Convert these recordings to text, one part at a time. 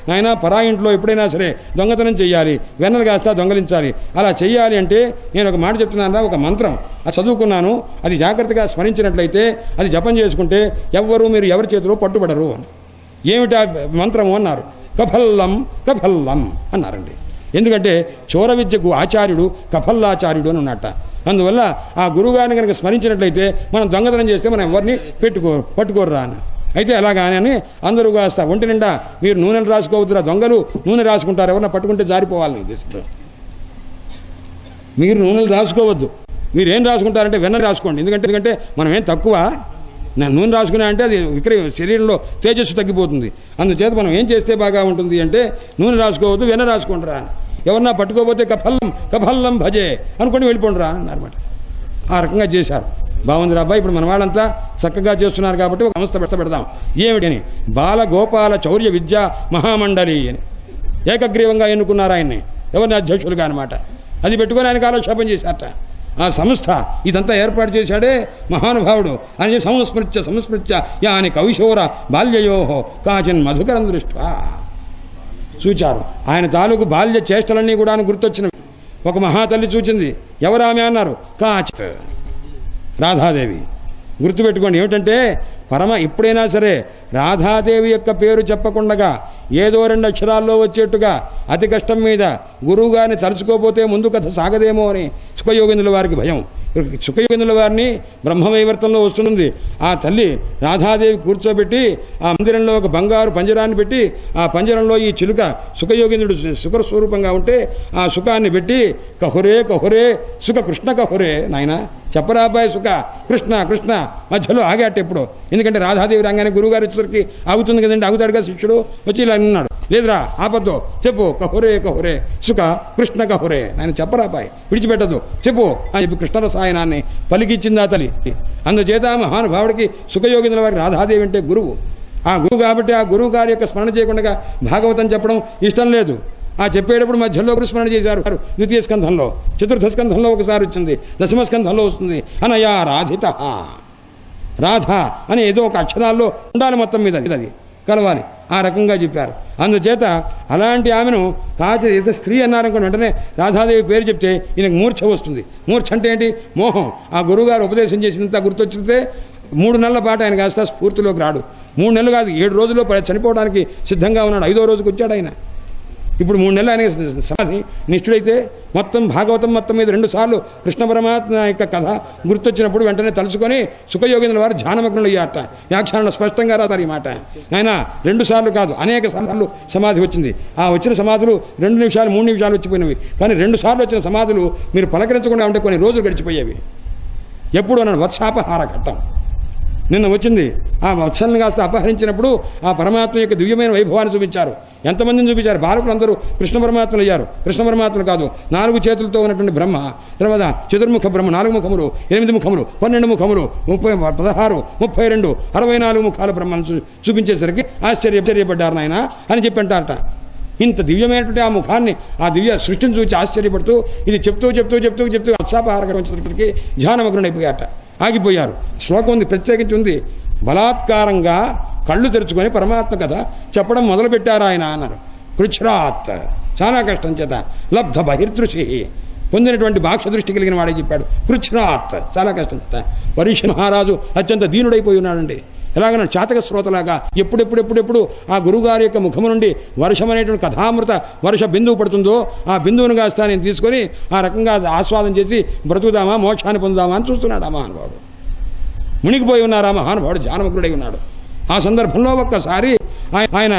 నాయన పరా ఇంట్లో ఎప్పుడైనా సరే దొంగతనం చెయ్యాలి, వెన్నలు కాస్తా దొంగలించాలి. అలా చెయ్యాలి అంటే నేను ఒక మాట చెప్తున్నాను, ఒక మంత్రం అది చదువుకున్నాను, అది జాగ్రత్తగా స్మరించినట్లయితే, అది జపం చేసుకుంటే మీరు ఎవరి చేతిలో పట్టుబడరు అని. ఏమిటా మంత్రము అన్నారు. కఫల్లం కఫల్లం అన్నారండి. ఎందుకంటే చోర విద్యకు ఆచార్యుడు కఫల్లాచార్యుడు అని ఉన్నట్ట. అందువల్ల ఆ గురువుగారిని కనుక స్మరించినట్లయితే మనం దొంగతనం చేస్తే మనం ఎవరిని పట్టుకోర్రా అని. అయితే అలాగానే అని అందరూ కాస్త ఒంటి నిండా మీరు నూనెలు రాసుకోవద్దురా, దొంగలు నూనె రాసుకుంటారు, ఎవరన్నా పట్టుకుంటే జారిపోవాలని ఉద్దేశంతో మీరు నూనెలు రాసుకోవద్దు. మీరు ఏం రాసుకుంటారంటే వెన్న రాసుకోండి. ఎందుకంటే మనం ఏం తక్కువ నూనె రాసుకున్నా అంటే అది శరీరంలో తేజస్సు తగ్గిపోతుంది. అందుచేత మనం ఏం చేస్తే బాగా ఉంటుంది అంటే నూనె రాసుకోవద్దు, వెన్న రాసుకుంటారా. ఎవరన్నా పట్టుకోపోతే కఫల్లం భజే అనుకొని వెళ్ళిపోండిరా అన్నారన్నమాట. ఆ రకంగా చేశారు. బాగుంది అబ్బాయి, ఇప్పుడు మన వాళ్ళంతా చక్కగా చేస్తున్నారు కాబట్టి ఒక సంస్థ పెడదాం. ఏమిటని బాలగోపాల చౌర్య విద్యా మహామండలి అని ఏకగ్రీవంగా ఎన్నుకున్నారు ఆయన్ని, ఎవరిని అధ్యక్షులుగా అనమాట. అది పెట్టుకొని ఆయన కాలక్షేపం చేశారట. ఆ సంస్థ ఇదంతా ఏర్పాటు చేశాడే మహానుభావుడు అని సంస్మృత్య యాని కవిశోర బాల్యయోహో కాచిన్ మధుకరం దృష్ట్యా చూచారు. ఆయన తాలూకు బాల్య చేష్టలన్నీ కూడా గుర్తొచ్చినవి. ఒక మహాతల్లి చూచింది. ఎవరామె అన్నారు. కాచిత్ రాధాదేవి. గుర్తుపెట్టుకోండి. ఏమిటంటే ఎప్పుడైనా సరే రాధాదేవి యొక్క పేరు చెప్పకుండా ఏదో 2 అక్షరాల్లో వచ్చేట్టుగా అతి కష్టం మీద గురువుగారిని తలుచుకోపోతే ముందు కథ సాగదేమో అని సుఖయోగేంద్రుల వారికి భయం. సుఖయోగేంద్రుల వారిని బ్రహ్మవైవర్తంలో వస్తుంది. ఆ తల్లి రాధాదేవి కూర్చోబెట్టి ఆ మందిరంలో ఒక బంగారు పంజరాన్ని పెట్టి ఆ పంజరంలో ఈ చిలుక సుఖయోగేంద్రుడు సుఖస్వరూపంగా ఉంటే ఆ సుఖాన్ని పెట్టి కహురే కహురే సుఖ కృష్ణ కహురే నాయన చెప్పరా అబ్బాయి సుఖ కృష్ణ కృష్ణ మధ్యలో ఆగాట ఎప్పుడు. ఎందుకంటే రాధాదేవి రంగానే గురువుగారు వచ్చేసరికి ఆగుతుంది కదండి. ఆగుతాడుగా శిష్యుడు వచ్చి ఇలా అన్నాడు. లేదురా ఆపద్దు, చెప్పు కహురే కహురే సుఖ కృష్ణ కహురే ఆయన చెప్పరా అబ్బాయి, విడిచిపెట్టద్దు చెప్పు అని చెప్పి కృష్ణరసాయనాన్ని పలికిచ్చింది ఆ తల్లి. అందుచేత మహానుభావుడికి సుఖయోగేంద్రుల వారి రాధాదేవి అంటే గురువు. ఆ గురువు కాబట్టి ఆ గురువు గారి యొక్క స్మరణ చేయకుండా భాగవతం చెప్పడం ఇష్టం లేదు. ఆ చెప్పేటప్పుడు మధ్యలో స్మరణ చేశారు. ద్వితీయ స్కంధంలో, చతుర్థ స్కంధంలో ఒకసారి వచ్చింది, దశమ స్కంధంలో వస్తుంది. అనయా రాధిత రాధ అని ఏదో ఒక అక్షరాల్లో ఉండాలి, మొత్తం మీద అది కలవాలి. ఆ రకంగా చెప్పారు. అందుచేత అలాంటి ఆమెను కాచి స్త్రీ అన్నారనుకుని వెంటనే రాధాదేవి పేరు చెప్తే ఈయనకు మూర్ఛ వస్తుంది. మూర్ఛ అంటే ఏంటి? మోహం. ఆ గురువుగారు ఉపదేశం చేసినంత గుర్తొచ్చితే 3 నెలల పాటు ఆయన కాస్త స్ఫూర్తిలోకి రాడు. 3 నెలలు కాదు, 7 రోజుల్లో చనిపోవడానికి సిద్ధంగా ఉన్నాడు. 5వ రోజుకి వచ్చాడు ఆయన. ఇప్పుడు 3 నెలలు ఆయన సమాధి నిష్ఠుడైతే మొత్తం భాగవతం మొత్తం మీద 2 సార్లు కృష్ణ పరమాత్మ యొక్క కథ గుర్తొచ్చినప్పుడు వెంటనే తలుచుకొని సుఖయోగేంద్రుల వారు ధ్యానమగ్నులు అయ్యారట. వ్యాఖ్యానంలో స్పష్టంగా రాస్తారు ఈ మాట. ఆయన 2 సార్లు కాదు, అనేక సార్లు సమాధి వచ్చింది. ఆ వచ్చిన సమాధులు 2 నిమిషాలు 3 నిమిషాలు వచ్చిపోయినవి. కానీ 2 సార్లు వచ్చిన సమాధులు మీరు పలకరించకుండా ఉంటే కొన్ని రోజులు గడిచిపోయేవి. ఎప్పుడు అన్నాడు వత్సాపహార ఘట్టం నిన్న వచ్చింది. ఆ వత్సల్ని కాస్త అపహరించినప్పుడు ఆ పరమాత్మ యొక్క దివ్యమైన వైభవాన్ని చూపించారు. ఎంతమందిని చూపించారు? బాలకులు అందరూ కృష్ణ పరమాత్మలు అయ్యారు. కృష్ణ పరమాత్మలు కాదు, 4 చేతులతో ఉన్నటువంటి బ్రహ్మ, తర్వాత చతుర్ముఖ బ్రహ్మ, 4 ముఖములు, 8 ముఖములు, 12 ముఖములు, 30, 16, 32, 64 ముఖాల బ్రహ్మను చూపించేసరికి ఆశ్చర్యపడ్డారు నాయన అని చెప్పి అంటారట. ఇంత దివ్యమైనటువంటి ఆ ముఖాన్ని, ఆ దివ్య సృష్టిని చూసి ఆశ్చర్యపడుతూ ఇది చెప్తూ వత్సాపహారకం వచ్చేసరికి ధ్యానమగ్నుడైపోయాట. ఆగిపోయారు. శ్లోకం ఉంది, ప్రత్యేకించి ఉంది. బలాత్కారంగా కళ్ళు తెరుచుకొని పరమాత్మ కథ చెప్పడం మొదలుపెట్టారు ఆయన అన్నారు. కృచ్ఛ్రాత్ చాలా కష్టం చేత లబ్ధ బహిర్దృషి పొందినటువంటి బాహ్య దృష్టి కలిగిన వాడే చెప్పాడు. కృచ్ఛ్రాత్ చాలా కష్టం చేత. పరీక్ష మహారాజు అత్యంత దీనుడైపోయి ఉన్నాడండి. ఎలాగన్నా చాతక శ్రోతలాగా ఎప్పుడెప్పుడు ఆ గురువుగారి యొక్క ముఖము నుండి వర్షం అనేటువంటి కథామృత వర్ష బిందువు పడుతుందో ఆ బిందువును కాస్త నేను తీసుకొని ఆ రకంగా ఆస్వాదం చేసి బ్రతుకుదామా, మోక్షాన్ని పొందుదామా అని చూస్తున్నాడు ఆ మహానుభావుడు. మునిగిపోయి ఉన్నారు ఆ మహానుభావుడు, జ్ఞానమగ్నుడై ఉన్నాడు. ఆ సందర్భంలో ఒక్కసారి ఆయన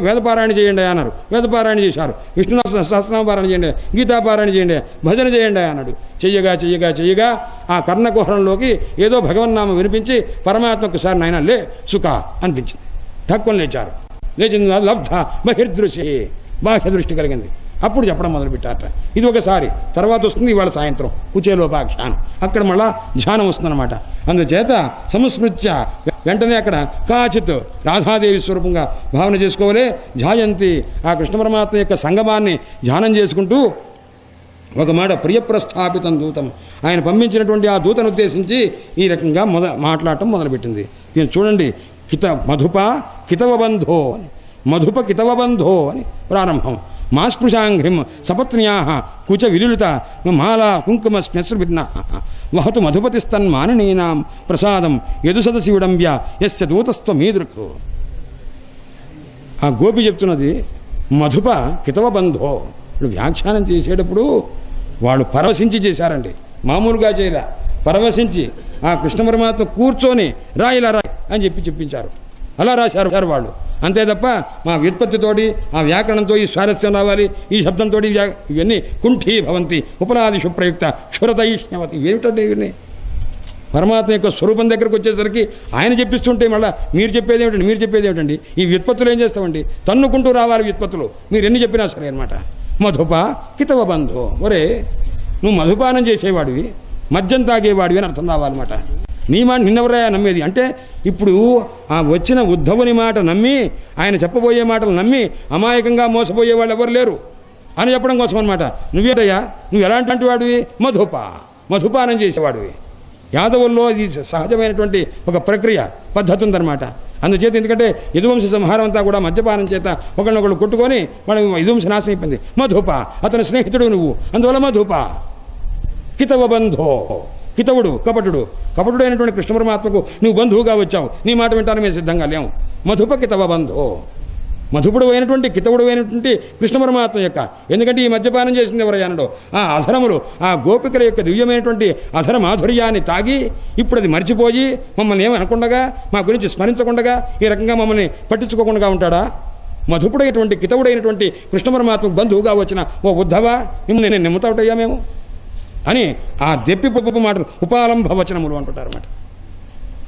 వేదపారాయణ చేయండి అన్నారు. వేదపారాయణ చేశారు. విష్ణు సహస్రనామపారాయణ చేయండి, గీతాపారాయణ చేయండి, భజన చేయండి అన్నాడు. చెయ్యగా ఆ కర్ణకుహరంలోకి ఏదో భగవన్నామం వినిపించి పరమాత్మ ఒకసారి నాయన లే సుఖ అనిపించింది. ఠక్కుని లేచారు. లేచింది లబ్ధ బహిర్దృశి బాహ్య దృష్టి కలిగింది. అప్పుడు చెప్పడం మొదలుపెట్టారట. ఇది ఒకసారి. తర్వాత వస్తుంది ఇవాళ సాయంత్రం కుచేలోపాఖ్యానం. అక్కడ మళ్ళా ధ్యానం వస్తుందన్నమాట. అందుచేత సంస్మృత్య వెంటనే అక్కడ కాచిత్ రాధాదేవి స్వరూపంగా భావన చేసుకోవాలి. ధ్యాయంతి ఆ కృష్ణ పరమాత్మ యొక్క సంగమాన్ని ధ్యానం చేసుకుంటూ ఒక మాట ప్రియప్రస్థాపితం దూతం ఆయన పంపించినటువంటి ఆ దూతను ఉద్దేశించి ఈ రకంగా మాట్లాడటం మొదలుపెట్టింది. దీన్ని చూడండి. మధుప కితవబంధో మధుప కితవబంధో అని ప్రారంభం. మాస్పృశాంఘ్రిం సపత్న్యా కుచ విలులిత మాలా కుంకుమ స్మ్యశ్రుభిన్న వహతు మధుపతిస్తన్మాననీనాం ప్రసాదం యదుసదసి విడంబ్య యశ్చ దూతస్త్వమీదృక్. ఆ గోపి చెప్తున్నది మధుప కితవబంధో. ఇప్పుడు వ్యాఖ్యానం చేసేటప్పుడు వాళ్ళు పరవశించి చేశారండి, మామూలుగా చేయలే. పరవశించి ఆ కృష్ణ పరమాత్మ కూర్చొని రాయిలా రాయి అని చెప్పించారు. అలా రాశారు వాళ్ళు. అంతే తప్ప మా వ్యుత్పత్తితోటి ఆ వ్యాకరణంతో ఈ స్వారస్యం రావాలి, ఈ శబ్దంతో ఇవన్నీ కుంఠీ భవంతి ఉపరాదిషు ప్రయుక్త క్షురతైష్ణవతి. ఏమిటంటే ఇవన్నీ పరమాత్మ యొక్క స్వరూపం దగ్గరకు వచ్చేసరికి ఆయన చెప్పిస్తుంటే మళ్ళీ మీరు చెప్పేది ఏమిటండి? ఈ వ్యుత్పత్తులు ఏం చేస్తామండి? తన్నుకుంటూ రావాలి వ్యుత్పత్తులు, మీరు ఎన్ని చెప్పినా సరే అనమాట. మధుప కితవ బంధు. ఒరే నువ్వు మధుపానం చేసేవాడివి, మద్యం తాగేవాడివి అని అర్థం రావాలన్నమాట. నీ మాట నిన్నెవరయ్యా నమ్మేది అంటే, ఇప్పుడు ఆ వచ్చిన ఉద్ధవుని మాట నమ్మి, ఆయన చెప్పబోయే మాటలు నమ్మి అమాయకంగా మోసపోయే వాళ్ళు ఎవరు లేరు అని చెప్పడం కోసం అనమాట. నువ్వేటయ్యా, నువ్వు ఎలాంటి వాడివి? మధుపానం చేసేవాడివి. యాదవుల్లో ఇది సహజమైనటువంటి ఒక ప్రక్రియ, పద్ధతి ఉందన్నమాట. అందుచేత ఎందుకంటే యదువంశ సంహారం అంతా కూడా మద్యపానం చేత ఒకళ్ళొకళ్ళు కొట్టుకొని వాడు యదువంశ నాశనం అయిపోయింది. మధుప అతని స్నేహితుడు నువ్వు, అందువల్ల మధుప. కితవ బంధో, కితవుడు కపటుడైనటువంటి కృష్ణ పరమాత్మకు నువ్వు బంధువుగా వచ్చావు, నీ మాట వింటాను మేము సిద్ధంగా లేము. మధుప కితవ బంధో. మధుపుడు అయినటువంటి కితవుడు అయినటువంటి కృష్ణ పరమాత్మ యొక్క, ఎందుకంటే ఈ మద్యపానం చేసింది ఎవరయ్యానడో ఆ అధరములు, ఆ గోపికల యొక్క దివ్యమైనటువంటి అధర మాధుర్యాన్ని తాగి ఇప్పుడు అది మర్చిపోయి మమ్మల్ని ఏమనకుండగా, మా గురించి స్మరించకుండగా, ఈ రకంగా మమ్మల్ని పట్టించుకోకుండా ఉంటాడా? మధుపుడైనటువంటి కితవుడైనటువంటి కృష్ణ పరమాత్మకు బంధువుగా వచ్చిన ఓ ఉద్ధవ, మిమ్మల్ని నేను నిమ్ముతావుటయ్యా మేము అని ఆ దెప్పి పొప్పు మాటలు ఉపాలంభ వచనములు అంటుంటారు అన్నమాట.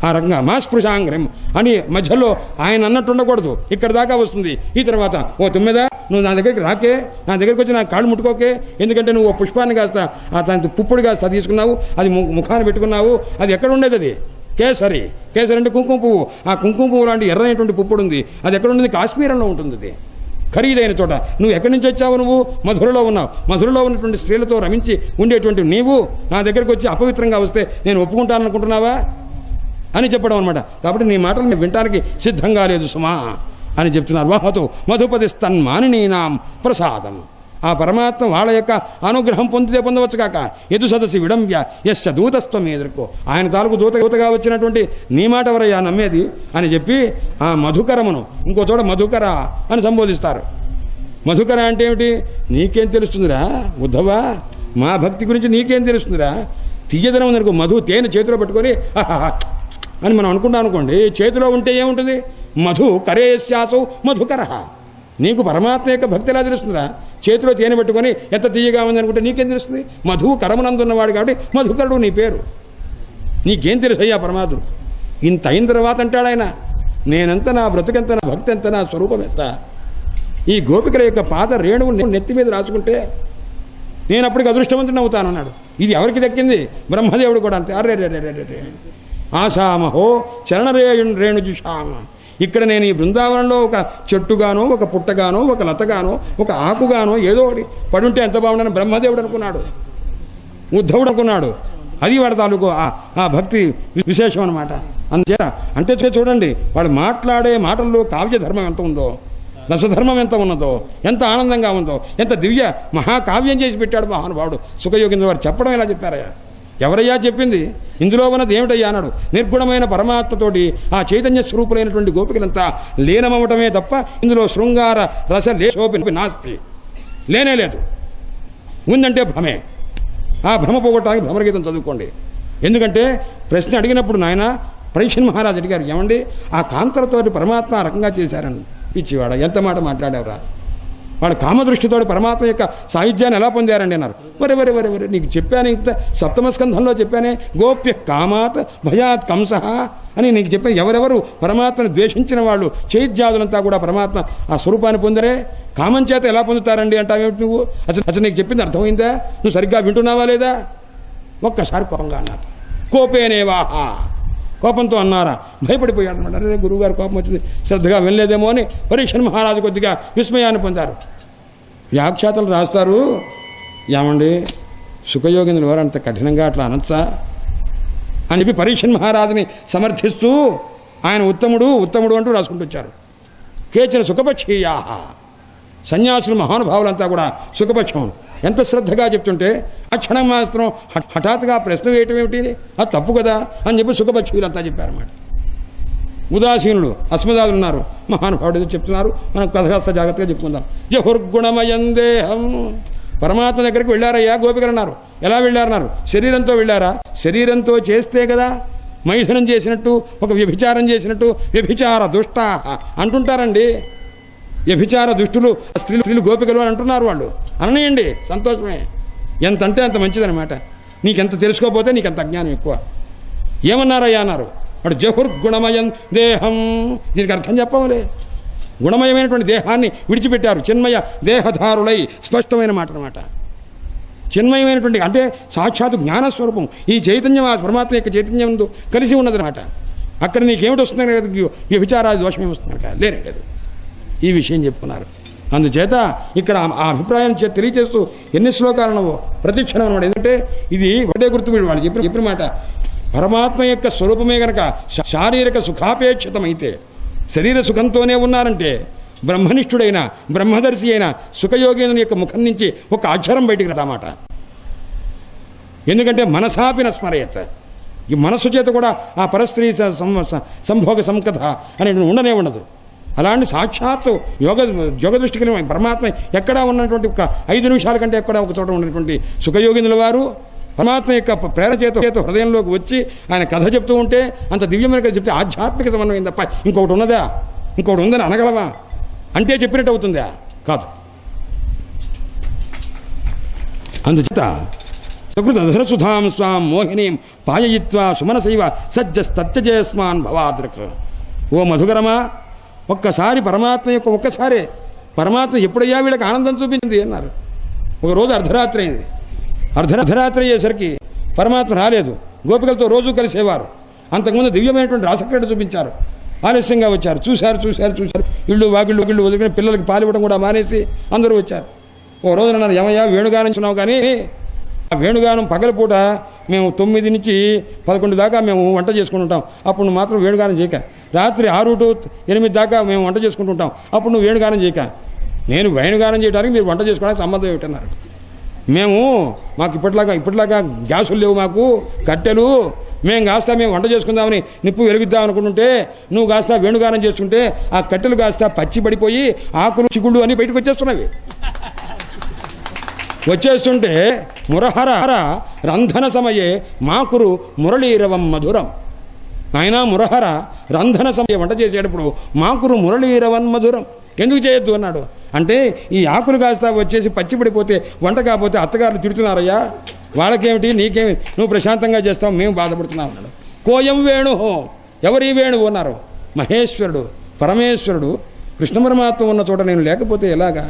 ఆ రకంగా మాస్పృశాంగ్రం అని మధ్యలో ఆయన అన్నట్టు ఉండకూడదు, ఇక్కడ దాకా వస్తుంది. ఈ తర్వాత ఓ తుమ్మెదా నువ్వు నా దగ్గరికి రాకే, నా దగ్గరికి వచ్చి నా కాళ్ళు ముట్టుకోకే, ఎందుకంటే నువ్వు పుష్పాన్ని కాస్త దాని పుప్పుడు కాస్త తీసుకున్నావు, అది ముఖాన్ని పెట్టుకున్నావు. అది ఎక్కడ ఉండేది? అది కేసరి అంటే కుంకుమ పువ్వు. ఆ కుంకుమ పువ్వు లాంటి ఎర్రైనటువంటి పుప్పుడు ఉంది, అది ఎక్కడ ఉండేది? కాశ్మీరంలో ఉంటుంది. అది ఖరీదైన చోట. నువ్వు ఎక్కడి నుంచి వచ్చావు? నువ్వు మధురలో ఉన్నావు. మధురలో ఉన్నటువంటి స్త్రీలతో రమించి ఉండేటువంటి నీవు నా దగ్గరికి వచ్చి అపవిత్రంగా వస్తే నేను ఒప్పుకుంటాననుకుంటున్నావా అని చెప్పడం అనమాట. కాబట్టి నీ మాటలు నేను వినటానికి సిద్ధంగా లేదు సుమా అని చెప్తున్నారు. వాహతు మధుపతిస్తన్మానినీనాం ప్రసాదం. ఆ పరమాత్మ వాళ్ళ యొక్క అనుగ్రహం పొందితే పొందవచ్చు కాక యదు సదసి విడంబ్య యశ్చ దూతస్త్వం ఎదుర్కో. ఆయన తాలూకు దూతగా వచ్చినటువంటి నీ మాట ఎవరయ్యా నమ్మేది అని చెప్పి ఆ మధుకరమును ఇంకో చోట మధుకర అని సంబోధిస్తారు. మధుకర అంటే ఏమిటి? నీకేం తెలుస్తుందిరా ఉద్ధవా, మా భక్తి గురించి నీకేం తెలుస్తుందిరా? తీయదనం ఉందనుకో, మధు తేనె చేతిలో పట్టుకొని అని మనం అనుకుంటాం అనుకోండి, చేతిలో ఉంటే ఏముంటుంది? మధు కరేశ్యాసౌ మధుకర. నీకు పరమాత్మ యొక్క భక్తి ఎలా తెలుస్తుందిరా? చేతిలో తేనె పెట్టుకొని ఎంత తీయగా ఉంది అనుకుంటే నీకేం తెలుస్తుంది? మధువు కరమునందున్నవాడు కాబట్టి మధుకరుడు నీ పేరు. నీకేం తెలుసు అయ్యా పరమాత్ముడు? ఇంత అయిన తర్వాత అంటాడు ఆయన, నేనెంత, నా బ్రతుకెంత, నా భక్తి ఎంత, నా స్వరూపం ఎంత. ఈ గోపికల యొక్క పాద రేణువులు నెత్తి మీద రాసుకుంటే నేను అప్పటికి అదృష్టవంతుని అవుతాను అన్నాడు. ఇది ఎవరికి దక్కింది? బ్రహ్మదేవుడు కూడా అంతే. అరే రే రే రే రే ఆశామహో చరణరేణుజుషామ. ఇక్కడ నేను ఈ బృందావనంలో ఒక చెట్టుగానో, ఒక పుట్టగానో, ఒక లతగానో, ఒక ఆకుగానో ఏదో ఒకటి పడుంటే ఎంత బాగుండని బ్రహ్మదేవుడు అనుకున్నాడు, ఉద్ధవుడు అనుకున్నాడు. అది వాడి తాలూకు ఆ భక్తి విశేషం అనమాట. అందుచేత అంటే చూడండి, వాడు మాట్లాడే మాటల్లో కావ్య ధర్మం ఎంత ఉందో, రసధర్మం ఎంత ఉన్నదో, ఎంత ఆనందంగా ఉందో, ఎంత దివ్య మహాకావ్యం చేసి పెట్టాడు మహానుభావుడు సుఖయోగేంద్ర వారు. చెప్పడం ఎలా చెప్పారయ్యా? ఎవరయ్యా చెప్పింది? ఇందులో ఉన్నది ఏమిటయ్యా అన్నాడు. నిర్గుణమైన పరమాత్మతోటి ఆ చైతన్య స్వరూపులైనటువంటి గోపికలంతా లీనమవటమే తప్ప ఇందులో శృంగార రస లేశోపి నాస్తి, లేనే లేదు. ఉందంటే భ్రమే. ఆ భ్రమ పోగొట్టడానికి భ్రమరగీతం చదువుకోండి. ఎందుకంటే ప్రశ్న అడిగినప్పుడు నాయన పరీక్షణ్ మహారాజు అడిగారు, ఏమండి ఆ కాంతలతోటి పరమాత్మ ఆ రకంగా చేశారని. పిచ్చివాడ, ఎంత మాట మాట్లాడేవరా? వాడు కామదృష్టితో పరమాత్మ యొక్క సాయుధ్యాన్ని ఎలా పొందారండి అన్నారు. వరే వరే వరే వరే నీకు చెప్పాను, ఇంత సప్తమ స్కంధంలో చెప్పానే, గోప్య కామాత్ భయాత్ కంస అని నీకు చెప్పాను. ఎవరెవరు పరమాత్మను ద్వేషించిన వాళ్ళు చైత్యాదులంతా కూడా పరమాత్మ ఆ స్వరూపాన్ని పొందరే. కామం చేత ఎలా పొందుతారండి అంటావేమిటి నువ్వు? అసలు నీకు చెప్పింది అర్థమైందా? నువ్వు సరిగ్గా వింటున్నావా లేదా? ఒక్కసారి కోపంగా అన్నారు. కోపేనేవాహా, కోపంతో అన్నారా? భయపడిపోయాడు అనమాట. అరే గురువుగారు కోపం వచ్చింది, శ్రద్ధగా వినలేదేమో అని పరీక్షణ్ మహారాజు కొద్దిగా విస్మయాన్ని పొందారు. వ్యాఖ్యాతలు రాస్తారు, ఏమండి సుఖయోగినులు వారు అంత కఠినంగా అట్లా అనొచ్చా అని చెప్పి పరీక్షణ్ మహారాజుని సమర్థిస్తూ ఆయన ఉత్తముడు ఉత్తముడు అంటూ రాసుకుంటూ వచ్చారు. కేచన సుఖపక్షీయా. సన్యాసులు మహానుభావులంతా కూడా సుఖపక్షం ఎంత శ్రద్ధగా చెప్తుంటే ఆ క్షణం మాత్రం హఠాత్తుగా ప్రశ్న వేయటం ఏమిటి, అది తప్పు కదా అని చెప్పి సుఖపక్షీయులంతా చెప్పారన్నమాట. ఉదాసీనులు అస్మదాలు ఉన్నారు, మహానుభావుడు చెప్తున్నారు, మనం కథ కాస్త జాగ్రత్తగా చెప్పుకుందాం. జహుర్గుణమయం దేహం. పరమాత్మ దగ్గరికి వెళ్ళారయ్యా గోపికలు అన్నారు. ఎలా వెళ్ళారన్నారు? శరీరంతో వెళ్ళారా? శరీరంతో చేస్తే కదా మైథునం చేసినట్టు, ఒక వ్యభిచారం చేసినట్టు. వ్యభిచార దుష్ట అంటుంటారండి, వ్యభిచార దుష్టులు స్త్రీలు గోపికలు అని అంటున్నారు వాళ్ళు. అననీయండి, సంతోషమే. ఎంత అంటే అంత మంచిదనమాట. నీకెంత తెలుసుకోకపోతే నీకెంత అజ్ఞానం ఎక్కువ. ఏమన్నారయ్యా అన్నారు. వాడు జహుర్గుణమయం దేహం. దీనికి అర్థం చెప్పవలే. గుణమయమైనటువంటి దేహాన్ని విడిచిపెట్టారు. చిన్మయ దేహధారులై. స్పష్టమైన మాట అన్నమాట. చిన్మయమైనటువంటి అంటే సాక్షాత్ జ్ఞానస్వరూపం. ఈ చైతన్యం ఆ పరమాత్మ యొక్క చైతన్యం కలిసి ఉన్నదనమాట. అక్కడ నీకేమిటి వస్తుంది కదా, వ్యభిచారాది దోషం ఏమొస్తుంది కదా, లేనే లేదు. ఈ విషయం చెప్పుకున్నారు. అందుచేత ఇక్కడ ఆ అభిప్రాయం తెలియచేస్తూ ఎన్ని శ్లోకాలను ప్రతిక్షణం అనమాట. ఎందుకంటే ఇది ఒకటే గుర్తు వాళ్ళు చెప్పిన మాట. పరమాత్మ యొక్క స్వరూపమే గనక శారీరక సుఖాపేక్షితమైతే, శరీర సుఖంతోనే ఉన్నారంటే, బ్రహ్మనిష్ఠుడైన బ్రహ్మదర్శి అయిన సుఖయోగిని యొక్క ముఖం నుంచి ఒక అక్షరం బయటికి రామాట. ఎందుకంటే మనసాపిన స్మరయత్. ఈ మనస్సు చేత కూడా ఆ పరస్త్రీ సంభోగ సంకథ అనేది ఉండనే ఉండదు. అలాంటి సాక్షాత్తు యోగ దృష్టి కలిగిన పరమాత్మ ఎక్కడా ఉన్నటువంటి ఒక 5 నిమిషాల కంటే ఎక్కడ ఒక చోట ఉన్నటువంటి సుఖయోగినుల వారు పరమాత్మ యొక్క ప్రేరణ చేత హృదయంలోకి వచ్చి ఆయన కథ చెప్తూ ఉంటే, అంత దివ్యమైన కథ చెప్తే ఆధ్యాత్మిక సమన్వయం తప్ప ఇంకొకటి ఉన్నదా? ఇంకొకటి ఉందని అనగలవా? అంటే చెప్పినట్టు అవుతుందా? కాదు. అందుచేత సకృత దశరసుధాం స్వాం మోహినీం పాయయిత్వా సుమనసైవ సజ్జస్తత్యజయస్మాన్ భవాదృక్. ఓ మధుకరమా, ఒక్కసారి పరమాత్మ యొక్క ఒక్కసారే పరమాత్మ ఎప్పుడయ్యా వీళ్ళకి ఆనందం చూపించింది అన్నారు. ఒకరోజు అర్ధరాత్రి అయింది. అర్ధరాత్రి అయ్యేసరికి పరమాత్మ రాలేదు. గోపికలతో రోజు కలిసేవారు. అంతకుముందు దివ్యమైనటువంటి రాసక్రీడ చూపించారు. ఆలస్యంగా వచ్చారు. చూశారు. ఇళ్ళు వాకిళ్ళు వదిలిన పిల్లలకి పాలివ్వడం కూడా మానేసి అందరూ వచ్చారు. ఓ రోజున నన్ను ఏమయ్యా వేణుగానం చున్నావు, కానీ ఆ వేణుగానం పగలపూట మేము 9 నుంచి 11 దాకా మేము వంట చేసుకుని ఉంటాం. అప్పుడు నువ్వు మాత్రం వేణుగానం చేయక. రాత్రి 6 to 8 దాకా మేము వంట చేసుకుంటుంటాం. అప్పుడు నువ్వు వేణుగానం చేయక. నేను వేణుగానం చేయడానికి మీరు వంట చేసుకోవడానికి సంబంధం ఏమిటన్నారు. మాకు ఇప్పటిలాగా గ్యాసులు లేవు, మాకు కట్టెలు. మేము వంట చేసుకుందామని నిప్పు వెలుగుద్దాం అనుకుంటుంటే, నువ్వు కాస్త వేణుగానం చేస్తుంటే ఆ కట్టెలు కాస్త పచ్చి పడిపోయి ఆకులు చిగుళ్ళు అని బయటకు వచ్చేస్తుంటే మురహర రంధన సమయే మాకురు మురళీరవం మధురం. ఆయన మురహర రంధన సమయ వంట చేసేటప్పుడు మాకురు మురళీరవం మధురం ఎందుకు చేయొద్దు అన్నాడు. అంటే ఈ ఆకులు కాస్త వచ్చేసి పచ్చిపడిపోతే వంట కాకపోతే అత్తగారులు తిడుతున్నారయ్యా, వాళ్ళకేమిటి నీకేమి, నువ్వు ప్రశాంతంగా చేస్తావు, మేము బాధపడుతున్నాం అన్నాడు. కోయం వేణు, ఎవరి వేణువు అన్నారు. మహేశ్వరుడు పరమేశ్వరుడు కృష్ణ పరమాత్మ ఉన్న చోట నేను లేకపోతే ఎలాగా?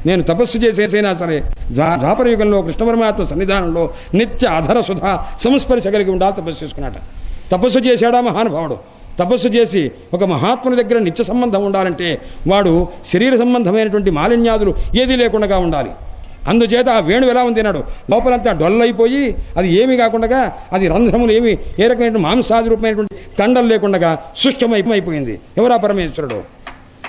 నేను తపస్సు చేసేసైనా సరే ద్వాపరయుగంలో కృష్ణ పరమాత్మ సన్నిధానంలో నిత్య అధర సుధ సంస్పర్శ కలిగి ఉండాలి. తపస్సు చేసుకున్నాట. తపస్సు చేశాడా మహానుభావుడు. తపస్సు చేసి ఒక మహాత్ముని దగ్గర నిత్య సంబంధం ఉండాలంటే వాడు శరీర సంబంధమైనటువంటి మాలిన్యాదులు ఏదీ లేకుండా ఉండాలి. అందుచేత ఆ వేణువు ఎలా ఉంది అన్నాడు. లోపలంతా డొల్లైపోయి అది ఏమీ కాకుండా, అది రంధ్రములు ఏమి ఏ రకమైన మాంసాది రూపమైనటువంటి కండలు లేకుండా శుష్కమైపోయింది. ఎవరా? పరమేశ్వరుడు.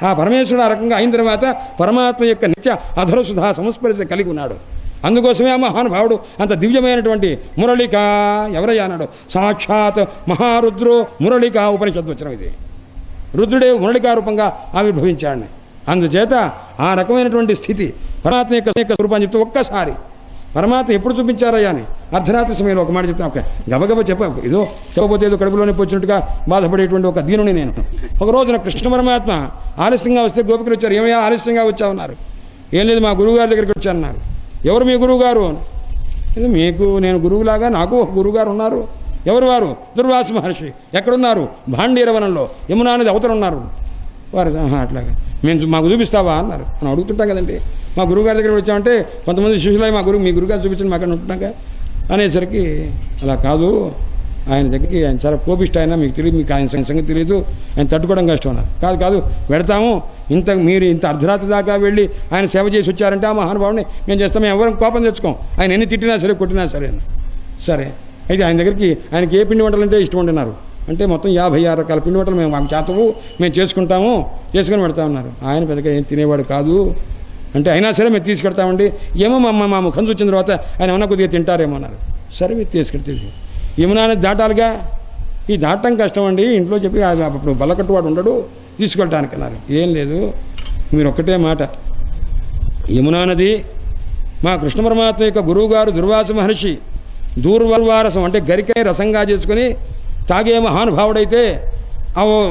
ఆ పరమేశ్వరుడు ఆ రకంగా అయిన తర్వాత పరమాత్మ యొక్క నిత్య అధరసుధా సంస్పర్శ కలిగి ఉన్నాడు. అందుకోసమే ఆ మహానుభావుడు అంత దివ్యమైనటువంటి మురళిక ఎవరయ్యా అన్నాడు. సాక్షాత్ మహారుద్రో మురళిక ఉపనిషత్తు వచ్చిన ఇది. రుద్రుడే మురళికా రూపంగా ఆవిర్భవించాడని. అందుచేత ఆ రకమైనటువంటి స్థితి పరమాత్మ యొక్క రూపాన్ని చెప్తూ ఒక్కసారి పరమాత్మ ఎప్పుడు చూపించారయ్యా అని అర్ధరాత్రి సమయంలో ఒక మాట చెప్తాను. గబగబ ఏదో చెప్పబోతే ఏదో కడుపులోనే వచ్చినట్టుగా బాధపడేటువంటి ఒక దీనుని నేను. ఒక రోజున కృష్ణ పరమాత్మ ఆలస్యంగా వస్తే గోపికలు వచ్చారు. ఏమయ్యా ఆలస్యంగా వచ్చామన్నారు. ఏం లేదు, మా గురువుగారి దగ్గరికి వచ్చానన్నారు. ఎవరు మీ గురువుగారు? ఇది మీకు నేను గురువులాగా నాకు ఒక గురువుగారు ఉన్నారు. ఎవరు వారు? దుర్వాస మహర్షి. ఎక్కడున్నారు? భాండీరవనంలో యమునా నది అవతల ఉన్నారు వారు. అట్లాగా మాకు చూపిస్తావా అన్నారు. మనం అడుగుతుంటాం కదండి. మా గురువుగారి దగ్గర వచ్చామంటే కొంతమంది శిష్యులు మీ గురువుగారు చూపించండి మాకు అని ఉంటున్నాక అనేసరికి అలా కాదు, ఆయన దగ్గరికి ఆయన చాలా కోపిష్ట, ఆయన మీకు తెలియదు, మీకు ఆయన సంగతి తెలియదు, ఆయన తట్టుకోవడం కష్టం అన్నారు. కాదు వెడతాము, మీరు ఇంత అర్ధరాత్రి దాకా వెళ్ళి ఆయన సేవ చేసి వచ్చారంటే ఆ మహానుభావుని మేము చేస్తాం, మేము ఎవరికి కోపం తెచ్చుకోం, ఆయన ఎన్ని తిట్టినా సరే కొట్టినా సరే. సరే అయితే ఆయన దగ్గరికి ఆయనకి ఏ పిండి వంటలంటే ఇష్టం ఉంటున్నారు. అంటే మొత్తం 56 రకాల పిండి వంటలు మేము మాకు చేతవు, మేము చేసుకుని పెడతా ఉన్నారు. ఆయన పెద్దగా ఏం తినేవాడు కాదు. అంటే అయినా సరే మేము తీసుకెడతామండి. ఏమో మా ముఖం చూసిన తర్వాత ఆయన ఏమన్నా కొద్దిగా తింటారేమో అన్నారు. సరే మీరు తీసుకెళ్తే యమునా నది దాటాలిగా. ఈ దాటం కష్టం అండి. ఇంట్లో చెప్పి అప్పుడు బల్లకట్టువాడు ఉండడు తీసుకెళ్ళటానికి అన్నారు. ఏం లేదు, మీరు ఒక్కటే మాట, యమునా నది మా కృష్ణ పరమాత్మ యొక్క గురువుగారు దుర్వాస మహర్షి దూర్వారసం అంటే గరికై రసంగా చేసుకుని తాగే మహానుభావుడైతే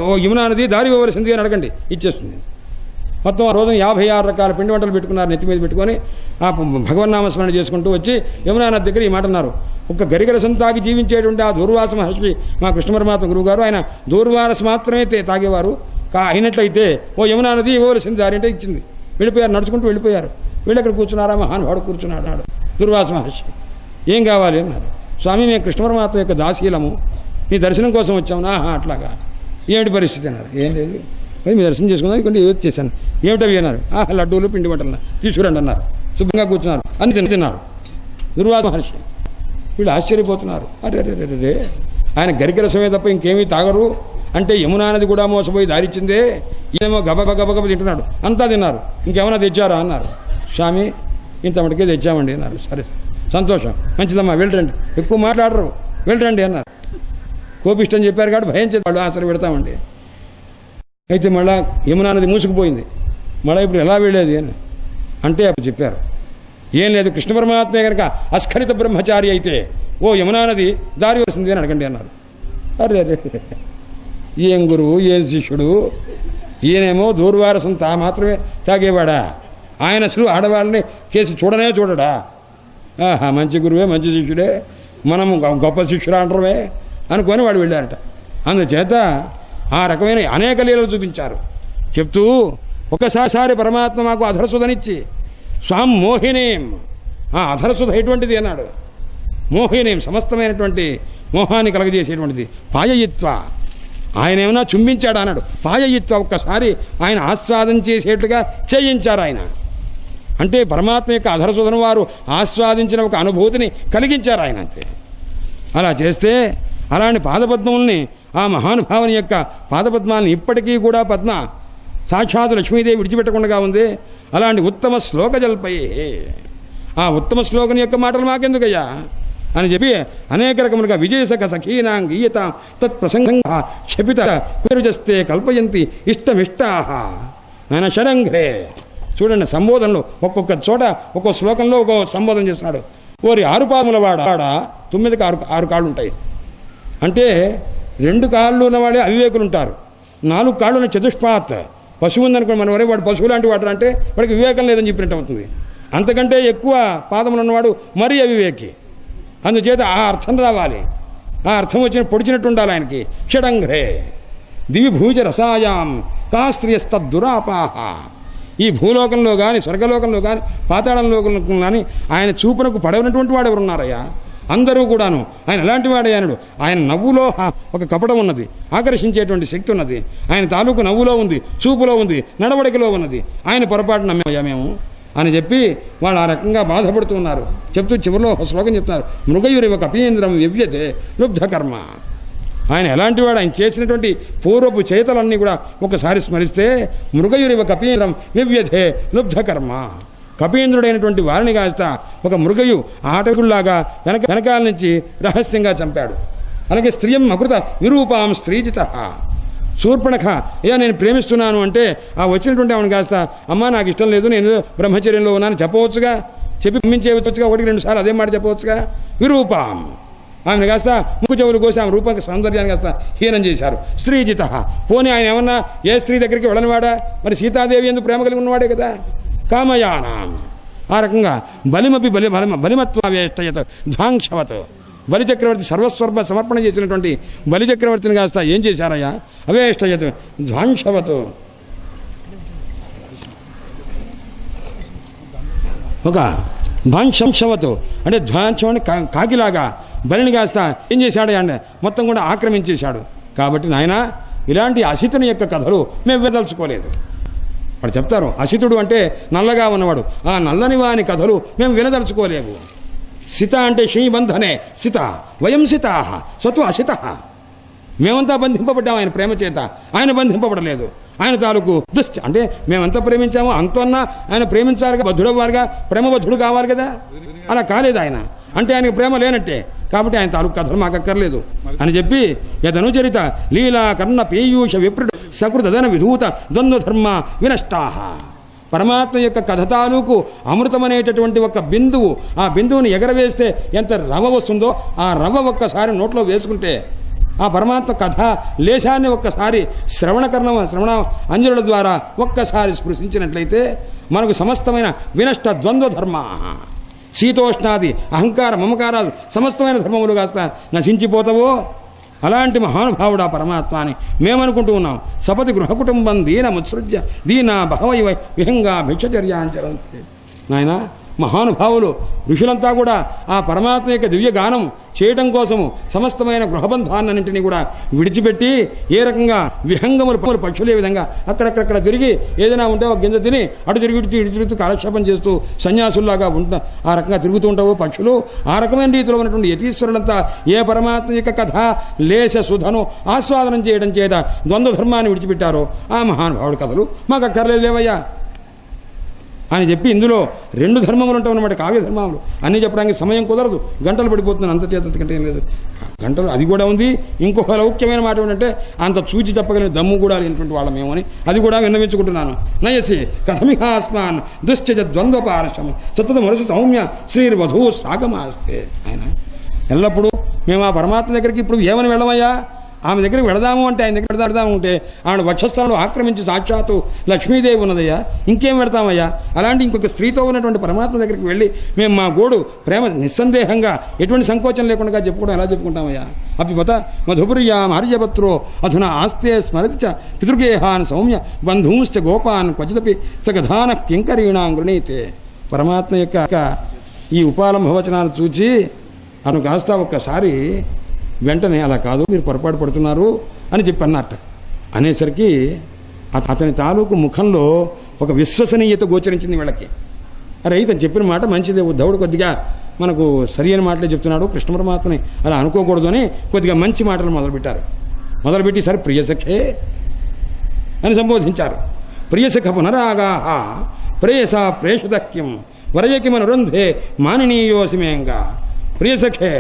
ఓ యమునా నది దారి ఇవ్వవలసింది అని అడగండి, ఇచ్చేస్తుంది. మొత్తం ఆ రోజు 56 రకాల పిండి వంటలు పెట్టుకున్నారు, నెత్తి మీద పెట్టుకొని ఆ భగవన్నామస్మరణ చేసుకుంటూ వచ్చి యమునా నది దగ్గర ఈ మాట అన్నారు. ఒక్క గరిక రసం తాగి జీవించేటువంటి ఆ దూర్వాస మహర్షి మా కృష్ణ పరమాత్మ గురువు గారు, ఆయన దూర్వారస మాత్రమే తాగేవారు. అయినట్లయితే ఓ యమునా నది ఇవ్వవలసింది దారి అంటే ఇచ్చింది. వెళ్ళిపోయారు, నడుచుకుంటూ వెళ్ళిపోయారు. వీళ్ళు ఎక్కడ కూర్చున్నారా, మహానుభావుడు కూర్చున్నాడు దుర్వాస మహర్షి. ఏం కావాలి అన్నారు. స్వామి మేము కృష్ణ పరమాత్మ యొక్క దాసీలము, నీ దర్శనం కోసం వచ్చాము. అట్లాగా, ఏమిటి పరిస్థితి అన్నారు. ఏం లేదు, మరి మీ దర్శనం చేసుకుందాం కొన్ని ఏదో చేశాను. ఏమిటవి అన్నారు. లడ్డూలు పిండి వంటలు తీసుకురండి అన్నారు. శుభ్రంగా కూర్చున్నారు, అన్ని తిన్నారు దుర్వాస మహర్షి. వీళ్ళు ఆశ్చర్యపోతున్నారు. అరే ఆయన గరిక రసమే తప్ప ఇంకేమీ తాగరు అంటే యమునా నది కూడా మోసపోయి దారిచ్చిందే, ఈయనేమో గబగబ తింటున్నాడు. అంతా తిన్నారు. ఇంకేమైనా తెచ్చారా అన్నారు. స్వామి ఇంత మటుకే తెచ్చామండి అన్నారు. సరే సంతోషం, మంచిదమ్మా, వెళ్ళరండి, ఎక్కువ మాట్లాడరు, వెళ్ళరండి అన్నారు. కోపిష్టం చెప్పారు కాబట్టి భయం చేస్తాడు. సరే పెడతామండి. అయితే మళ్ళా యమునా నది మూసుకుపోయింది. మళ్ళీ ఇప్పుడు ఎలా వెళ్ళేది అని అంటే అప్పుడు చెప్పారు, ఏం లేదు, కృష్ణ పరమాత్మే కనుక అస్ఖలిత బ్రహ్మచారి అయితే ఓ యమునా నది దారి వస్తుంది అని అడగండి అన్నారు. అరే ఏం గురువు, ఏం శిష్యుడు, ఈయనేమో దూర్వారసం మాత్రమే తాగేవాడా? ఆయన అసలు ఆడవాళ్ళని కేసు చూడడా? మంచి గురువే, మంచి శిష్యుడే, మనం గొప్ప శిష్యుడు అంటారే అనుకొని వాడు వెళ్ళారట. అందుచేత ఆ రకమైన అనేక లీలలు చూపించారు. చెప్తూ ఒకసారి పరమాత్మ మాకు అధరసుధనిచ్చి స్వాం మోహినీం, ఆ అధరసుధ ఎటువంటిది అన్నాడు. మోహినీం సమస్తమైనటువంటి మోహాన్ని కలగజేసేటువంటిది. పాయయిత్వ, ఆయన ఏమైనా చుంబించాడు అన్నాడు. పాయయిత్వ, ఒక్కసారి ఆయన ఆస్వాదం చేసేట్టుగా చేయించారు. ఆయన అంటే పరమాత్మ యొక్క అధరసుధను వారు ఆస్వాదించిన ఒక అనుభూతిని కలిగించారు ఆయన. అంతే. అలా చేస్తే అలాంటి పాదపద్మముల్ని, ఆ మహానుభావుని యొక్క పాదపద్మాన్ని ఇప్పటికీ కూడా పద్మ సాక్షాత్ లక్ష్మీదేవి విడిచిపెట్టకుండా ఉంది. అలాంటి ఉత్తమ శ్లోక జల్పయే, ఆ ఉత్తమ శ్లోకం యొక్క మాటలు మాకెందుకయ్యా అని చెప్పి అనేక రకములుగా విజయసఖ సఖీనాం గీయతాం తత్ప్రసంగంగా క్షపిత కురుజస్తే కల్పయంతి ఇష్టమిష్టాహ ఆయన శరంఘ్రే. చూడండి, సంబోధనలో ఒక్కొక్క చోట ఒక్కో శ్లోకంలో ఒక్కో సంబోధన చేస్తున్నాడు. ఓరి 6 పాదముల వాడ, 9కి 6 కాళ్ళు ఉంటాయి. అంటే 2 కాళ్ళు ఉన్నవాడే అవివేకులు ఉంటారు. 4 కాళ్ళు ఉన్న చతుష్పాత్ పశువు ఉందనుకోండి, మన వరే వాడు పశువు లాంటి వాడు అంటే వాడికి వివేకం లేదని చెప్పినట్టు అవుతుంది. అంతకంటే ఎక్కువ పాదములు ఉన్నవాడు మరీ అవివేకి. అందుచేత ఆ అర్థం రావాలి. ఆ అర్థం వచ్చిన పొడిచినట్టు ఉండాలి ఆయనకి. షడంఘ్రే దివి భూజ రసాయాం కా స్త్రియస్తద్దురాపాహ. ఈ భూలోకంలో కానీ, స్వర్గలోకంలో కానీ, పాతాళంలో కానీ ఆయన చూపునకు పడవనటువంటి వాడు ఎవరున్నారయ్యా? అందరూ కూడాను. ఆయన ఎలాంటి వాడయ్యానుడు? ఆయన నవ్వులో ఒక కపటం ఉన్నది, ఆకర్షించేటువంటి శక్తి ఉన్నది. ఆయన తాలూకు నవ్వులో ఉంది, చూపులో ఉంది, నడవడికలో ఉన్నది. ఆయన పొరపాటు నమ్మేమయ్యా మేము అని చెప్పి వాళ్ళు ఆ రకంగా బాధపడుతూ ఉన్నారు. చెప్తూ చివరిలో ఒక శ్లోకం చెప్తున్నారు. మృగయురివ కపీంద్రం వ్యవ్యతే లుబ్ధకర్మ. ఆయన ఎలాంటి వాడు? ఆయన చేసినటువంటి పూర్వపు చేతలన్నీ కూడా ఒకసారి స్మరిస్తే మృగయురివ కపీంద్రం వ్యవ్యతే లుబ్ధకర్మ. కపీంద్రుడైనటువంటి వారిని కాస్త ఒక మృగయు ఆటకుల్లాగా వెనకాల నుంచి రహస్యంగా చంపాడు. అలాగే స్త్రియం అకృత విరూపాం స్త్రీజిత. శూర్పణఖ అయ్యా నేను ప్రేమిస్తున్నాను అంటే ఆ వచ్చినటువంటి ఆమెను కాస్త అమ్మా నాకు ఇష్టం లేదు, నేను బ్రహ్మచర్యంలో ఉన్నాను చెప్పవచ్చుగా, చెప్పి పంపించేవచ్చుగా, 1-2 సార్లు అదే మాట చెప్పవచ్చుగా. విరూపాం, ఆమెను కాస్త ముక్కు చెవులు కోసి ఆమె రూప సౌందర్యాన్ని కాస్త హీనం చేశారు. స్త్రీజిత, పోనీ ఆయన ఏమన్నా ఏ స్త్రీ దగ్గరికి వెళ్ళనివాడా? మరి సీతాదేవి ఎందుకు ప్రేమ కలిగి ఉన్నవాడే కదా. కామయానాం, ఆ రకంగా బలిమపి బలిమత్వావేష్టయత ధ్వాంక్షవత్. బలిచక్రవర్తి సర్వస్వర్భ సమర్పణ చేసినటువంటి బలిచక్రవర్తిని కాస్త ఏం చేశారయ్యా? అవేష్టయత్ ధ్వాంక్షవత్. ఒక ధ్వాంక్షవత్ అంటే ధ్వాంసం కాకిలాగా బలిని కాస్త ఏం చేశాడు అంటే మొత్తం కూడా ఆక్రమించేశాడు. కాబట్టి నాయన ఇలాంటి అసితుని యొక్క కథలు మేము వినదలుచుకోలేదు. వాడు చెప్తారు అసితుడు అంటే నల్లగా ఉన్నవాడు, ఆ నల్లని వాని కథలు మేము వినదలుచుకోలేవు. సిత అంటే శ్రీబంధనే సిత, వయం సితాహ సతు అసిత. మేమంతా బంధింపబడ్డాం ఆయన ప్రేమ చేత, ఆయన బంధింపబడలేదు. ఆయన తాలూకు అంటే మేమంతా ప్రేమించాము, అంతన్నా ఆయన ప్రేమించాలిగా, బద్ధుడవ్వాలిగా, ప్రేమబద్ధుడు కావాలి కదా. అలా కాలేదు ఆయన, అంటే ఆయనకు ప్రేమ లేనట్టే. కాబట్టి ఆయన తాలూకు కథలు మాకు అక్కర్లేదు అని చెప్పి యదనుచరిత లీలా కర్ణ పీయూష విప్రుడు సకృతదన విధూత ద్వంద్వధర్మ వినష్టాహ. పరమాత్మ యొక్క కథ తాలూకు అమృతం అనేటటువంటి ఒక బిందువు, ఆ బిందువుని ఎగరవేస్తే ఎంత రవ వస్తుందో, ఆ రవ ఒక్కసారి నోట్లో వేసుకుంటే ఆ పరమాత్మ కథ లేశాన్ని ఒక్కసారి శ్రవణ అంజనుల ద్వారా ఒక్కసారి స్పృశించినట్లయితే మనకు సమస్తమైన వినష్ట ద్వంద్వ ధర్మ, శీతోష్ణాది అహంకార మమకారాలు సమస్తమైన ధర్మములు కాస్త నశించిపోతావో అలాంటి మహానుభావుడు ఆ పరమాత్మ అని మేమనుకుంటూ ఉన్నాం. సపతి గృహ కుటుంబం దీన ముత్సృజ్య దీనా బహవై విహంగా భిక్షచర్యాంచరంతే. నాయన మహానుభావులు ఋషులంతా కూడా ఆ పరమాత్మ యొక్క దివ్య గానం చేయటం కోసము సమస్తమైన గృహబంధాన్నింటినీ కూడా విడిచిపెట్టి ఏ రకంగా విహంగములు పక్షులే విధంగా అక్కడక్కడక్కడ తిరిగి ఏదైనా ఉంటే ఒక గింజ తిని అటు తిరుగుతూ కాలక్షేపం చేస్తూ సన్యాసుల్లాగా ఆ రకంగా తిరుగుతూ ఉంటావు పక్షులు. ఆ రకమైన రీతిలో ఉన్నటువంటి యతీశ్వరులంతా ఏ పరమాత్మ యొక్క కథ లేశ సుధను ఆస్వాదనం చేయడం చేత ద్వంద్వ ధర్మాన్ని విడిచిపెట్టారో ఆ మహానుభావుడి కథలు మాకు అక్కర్లేదు లేవయ్యా అని చెప్పి ఇందులో రెండు ధర్మములు ఉంటాయి అన్నమాట, కావ్య ధర్మములు. అన్నీ చెప్పడానికి సమయం కుదరదు, గంటలు పడిపోతున్నాను, అంత చేత కంటే ఏం లేదు. గంటలు అది కూడా ఉంది. ఇంకొక లౌక్యమైన మాట ఏంటంటే అంత చూచి చెప్పగలిగిన దమ్ము కూడా లేనటువంటి వాళ్ళమేమని అది కూడా విన్నవించుకుంటున్నాను. నయసి కథమిహాస్మాన్ దుశ్చ ద్వంద్వపార్శ్వం సతత మనసు సౌమ్య శ్రీర్వధూ సాగమాస్తే. ఆయన ఎల్లప్పుడూ మేము ఆ పరమాత్మ దగ్గరికి ఇప్పుడు ఏమని వెళ్ళమయ్యా, ఆమె దగ్గరికి వెళదాము అంటే ఆయన దగ్గర వెళదాము అంటే ఆమె వక్షస్థలంలో ఆక్రమించి సాక్షాత్తు లక్ష్మీదేవి ఉన్నదయ్యా, ఇంకేం పెడతామయ్యా. అలాంటి ఇంకొక స్త్రీతో ఉన్నటువంటి పరమాత్మ దగ్గరికి వెళ్ళి మేము మా గోడు ప్రేమ నిస్సందేహంగా ఎటువంటి సంకోచం లేకుండా చెప్పుకోవడం ఎలా చెప్పుకుంటామయ్యా. అపిపత మధుపుర్యాం ఆర్యపత్రో అధునా ఆస్తే స్మరతి చ పితృగేహాన్ సౌమ్య బంధూంశ్చ గోపాన్ క్వచిదపి సగధాన కింకరీణాం గృణీతే. పరమాత్మ యొక్క ఈ ఉపాలంభవచనాలు చూచి అతను కాస్త ఒక్కసారి వెంటనే అలా కాదు మీరు పొరపాటు పడుతున్నారు అని చెప్పి అన్నట్ట. అనేసరికి అతని తాలూకు ముఖంలో ఒక విశ్వసనీయత గోచరించింది వీళ్ళకి. అరే ఇతను చెప్పిన మాట మంచిదే, ఉద్ధవుడు కొద్దిగా మనకు సరి అయిన మాటలే చెప్తున్నాడు, కృష్ణ పరమాత్మని అలా అనుకోకూడదు అని కొద్దిగా మంచి మాటలు మొదలుపెట్టారు. మొదలుపెట్టి సరే ప్రియసఖే అని సంబోధించారు. ప్రియసఖ పునరాగాహ ప్రేయస ప్రేషుదక్యం వరయకిమనురంధే మానినీయోసిమేంగా. ప్రియసఖే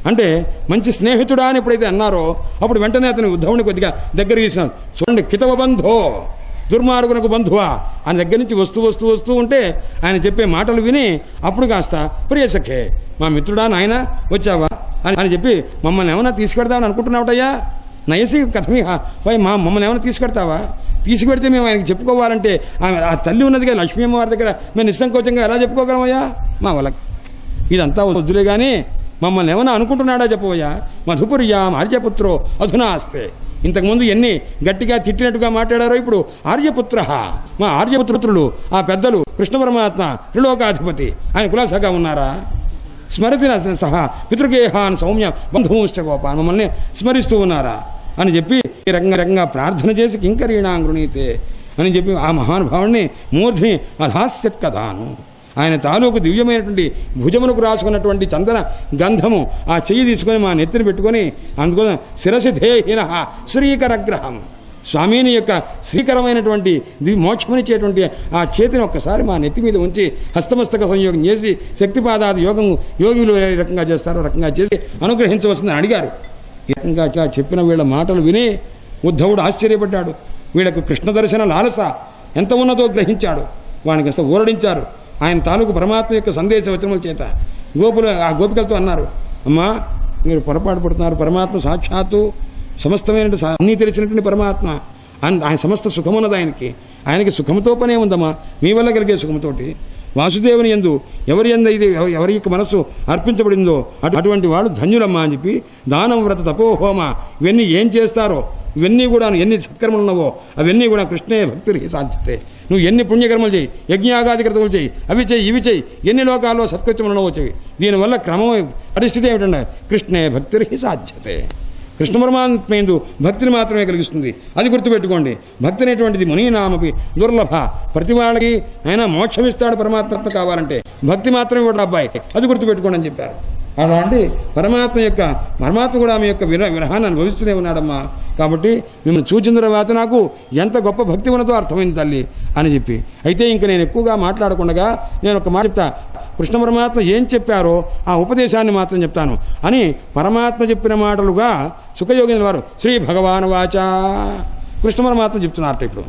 అంటే మంచి స్నేహితుడా అని ఎప్పుడైతే అన్నారో అప్పుడు వెంటనే అతని ఉద్ధవుని కొద్దిగా దగ్గర తీసినాడు. చూడండి, కితవ బంధో దుర్మార్గునకు బంధువా ఆయన దగ్గర నుంచి వస్తూ ఉంటే ఆయన చెప్పే మాటలు విని అప్పుడు కాస్త ప్రియసఖే మా మిత్రుడా నాయన వచ్చావా అని చెప్పి మమ్మల్ని ఏమైనా తీసుకెడతామని అనుకుంటున్నావుటయ్యా. నయసి కథమిహ మమ్మల్ని ఏమైనా తీసుకెడతావా, తీసుకెడితే మేము ఆయనకి చెప్పుకోవాలంటే ఆ తల్లి ఉన్నదిగా లక్ష్మీ అమ్మవారి దగ్గర మేము నిస్సంకోచంగా ఎలా చెప్పుకోగలమయ్యా మా వాళ్ళకి. ఇదంతా వద్దులే కానీ మమ్మల్ని ఏమైనా అనుకుంటున్నాడా చెప్పవయ్యా. మధుపుర్యాం ఆర్యపుత్రో అధునా అస్తే. ఇంతకుముందు ఎన్ని గట్టిగా తిట్టినట్టుగా మాట్లాడారో ఇప్పుడు ఆర్యపుత్ర, మా ఆర్యపుత్రులు ఆ పెద్దలు కృష్ణ పరమాత్మ త్రిలోకాధిపతి ఆయన కులాసగా ఉన్నారా. స్మరతి సహా పితృగేహాన్ సౌమ్య బంధువుశ్చ గోపాన్ మమ్మల్ని స్మరిస్తూ ఉన్నారా అని చెప్పి ఈ రకంగా ప్రార్థన చేసి కింకరీణాం గృణీతే అని చెప్పి ఆ మహానుభావుడిని మూర్ధిని అధాస్యత్ కథాను ఆయన తాలూకు దివ్యమైనటువంటి భుజములకు రాసుకున్నటువంటి చందన గంధము ఆ చెయ్యి తీసుకొని మా నెత్తిని పెట్టుకొని అందుకొని శిరసి ధేహిన శ్రీకరగ్రహం స్వామిని యొక్క శ్రీకరమైనటువంటి మోక్షమునిచ్చేటువంటి ఆ చేతిని ఒక్కసారి మా నెత్తి మీద ఉంచి హస్తమస్తక సంయోగం చేసి శక్తిపాదాది యోగులు ఏ రకంగా చేస్తారో రకంగా చేసి అనుగ్రహించవలసిందని అడిగారు. ఈ రకంగా చెప్పిన వీళ్ళ మాటలు విని ఉద్ధవుడు ఆశ్చర్యపడ్డాడు. వీళ్ళకు కృష్ణ దర్శన లాలస ఎంత ఉన్నదో గ్రహించాడు. వానికి అసలు ఊరడించారు ఆయన తాలూకు పరమాత్మ యొక్క సందేశ వచనముల చేత. ఆ గోపికలతో అన్నారు, అమ్మా మీరు పొరపాటు పడుతున్నారు, పరమాత్మ సాక్షాత్తు సమస్తమైన అన్నీ తెలిసినటువంటి పరమాత్మ, ఆయన సమస్త సుఖమున్నది ఆయనకి సుఖముతో పనే ఉందమ్మా, మీ వల్ల కలిగే సుఖముతోటి. వాసుదేవుని యందు ఎవరి యొక్క మనస్సు అర్పించబడిందో అటువంటి వాడు ధన్యులమ్మా అని చెప్పి దానం వ్రత తపోహోమ ఇవన్నీ ఏం చేస్తారో ఇవన్నీ కూడా ఎన్ని సత్కర్మలు ఉన్నావో అవన్నీ కూడా కృష్ణే భక్తి సాధ్యతే. నువ్వు ఎన్ని పుణ్యకర్మలు చేయి, యజ్ఞాగాది కర్తములు చేయి, అవి చేయి ఇవి చేయి, ఎన్ని లోకాల్లో సత్కృత్యములు ఉన్నావో చెవి. దీనివల్ల క్రమం పరిస్థితి ఏమిటంటే కృష్ణే భక్తి సాధ్యతే. కృష్ణ పరమాత్మ యందు భక్తిని మాత్రమే కలిగిస్తుంది, అది గుర్తుపెట్టుకోండి. భక్తి అనేటువంటిది మునీనామపి దుర్లభ. ప్రతి వాళ్ళకి ఆయన మోక్షమిస్తాడు పరమాత్మ కావాలంటే, భక్తి మాత్రమే కూడా అబ్బాయి, అది గుర్తుపెట్టుకోండి అని చెప్పారు. అలాంటి పరమాత్మ కూడా ఆమె యొక్క విరహాన్ని అనుభవిస్తూనే ఉన్నాడమ్మా. కాబట్టి మిమ్మల్ని చూచిన తర్వాత నాకు ఎంత గొప్ప భక్తి ఉన్నదో అర్థమైంది తల్లి అని చెప్పి. అయితే ఇంక నేను ఎక్కువగా మాట్లాడకుండా నేను ఒక మాట చెప్తా. కృష్ణ పరమాత్మ ఏం చెప్పారో ఆ ఉపదేశాన్ని మాత్రం చెప్తాను అని పరమాత్మ చెప్పిన మాటలుగా సుఖయోగిని వారు శ్రీ భగవాన్ వాచ కృష్ణ పరమాత్మ చెప్తున్నారట. ఇప్పుడు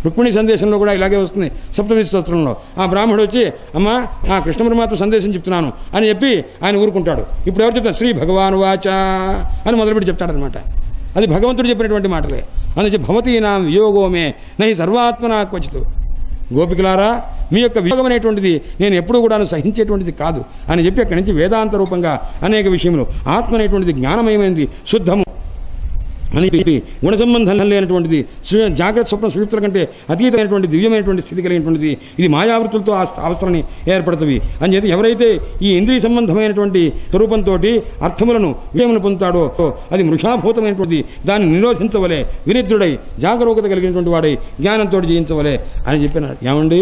రుక్మిణి సందేశంలో కూడా ఇలాగే వస్తుంది. సప్తమి స్తోత్రంలో ఆ బ్రాహ్మణుడు వచ్చి అమ్మా ఆ కృష్ణ పరమాత్మ సందేశం చెప్తున్నాను అని చెప్పి ఆయన ఊరుకుంటాడు. ఇప్పుడు ఎవరు చెప్తారు? శ్రీ భగవాన్ వాచ అని మొదలుపెట్టి చెప్తాడనమాట. అది భగవంతుడు చెప్పినటువంటి మాటలే. అందుకే భవతీ నా వియోగోమే నహి సర్వాత్మనా క్వచిత్. గోపికలారా మీ యొక్క వియోగం అనేటువంటిది నేను ఎప్పుడూ కూడా సహించేటువంటిది కాదు అని చెప్పి అక్కడి నుంచి వేదాంత రూపంగా అనేక విషయములు ఆత్మ అనేటువంటిది జ్ఞానమయమైనది, శుద్ధము అని చెప్పి గుణ సంబంధం లేనటువంటిది, జాగ్రత్త స్వప్న సుషుప్తుల కంటే అతీతమైనటువంటి దివ్యమైనటువంటి స్థితి కలిగినటువంటిది, ఇది మాయావృత్తులతో ఆ అవస్థలని ఏర్పడుతుంది అని చెప్పి ఎవరైతే ఈ ఇంద్రియ సంబంధమైనటువంటి స్వరూపంతో అర్థములను విజయమును పొందుతాడో అది మృషాభూతమైనటువంటి దాన్ని నిరోధించవలే, వినిద్రుడై జాగరూకత కలిగినటువంటి వాడై జ్ఞానంతో జయించవలే అని చెప్పినాడు. ఏమండి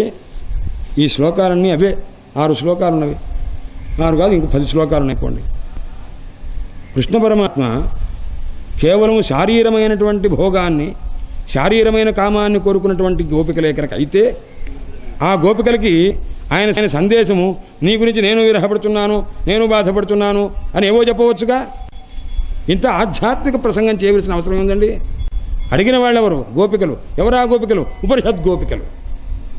ఈ శ్లోకాలన్నీ అవే 6 శ్లోకాలు ఉన్నవి. 6 కాదు ఇంకో 10 శ్లోకాలు ఉన్నాయిపోండి. కృష్ణ పరమాత్మ కేవలం శారీరమైనటువంటి భోగాన్ని, శారీరమైన కామాన్ని కోరుకున్నటువంటి గోపికలే కనుక అయితే ఆ గోపికలకి ఆయన సందేశము నీ గురించి నేను విరహపడుతున్నాను, నేను బాధపడుతున్నాను అని ఏవో చెప్పవచ్చుగా. ఇంత ఆధ్యాత్మిక ప్రసంగం చేయవలసిన అవసరం ఉందండి. అడిగిన వాళ్ళెవరు? గోపికలు. ఎవరా గోపికలు? ఉపనిషత్ గోపికలు.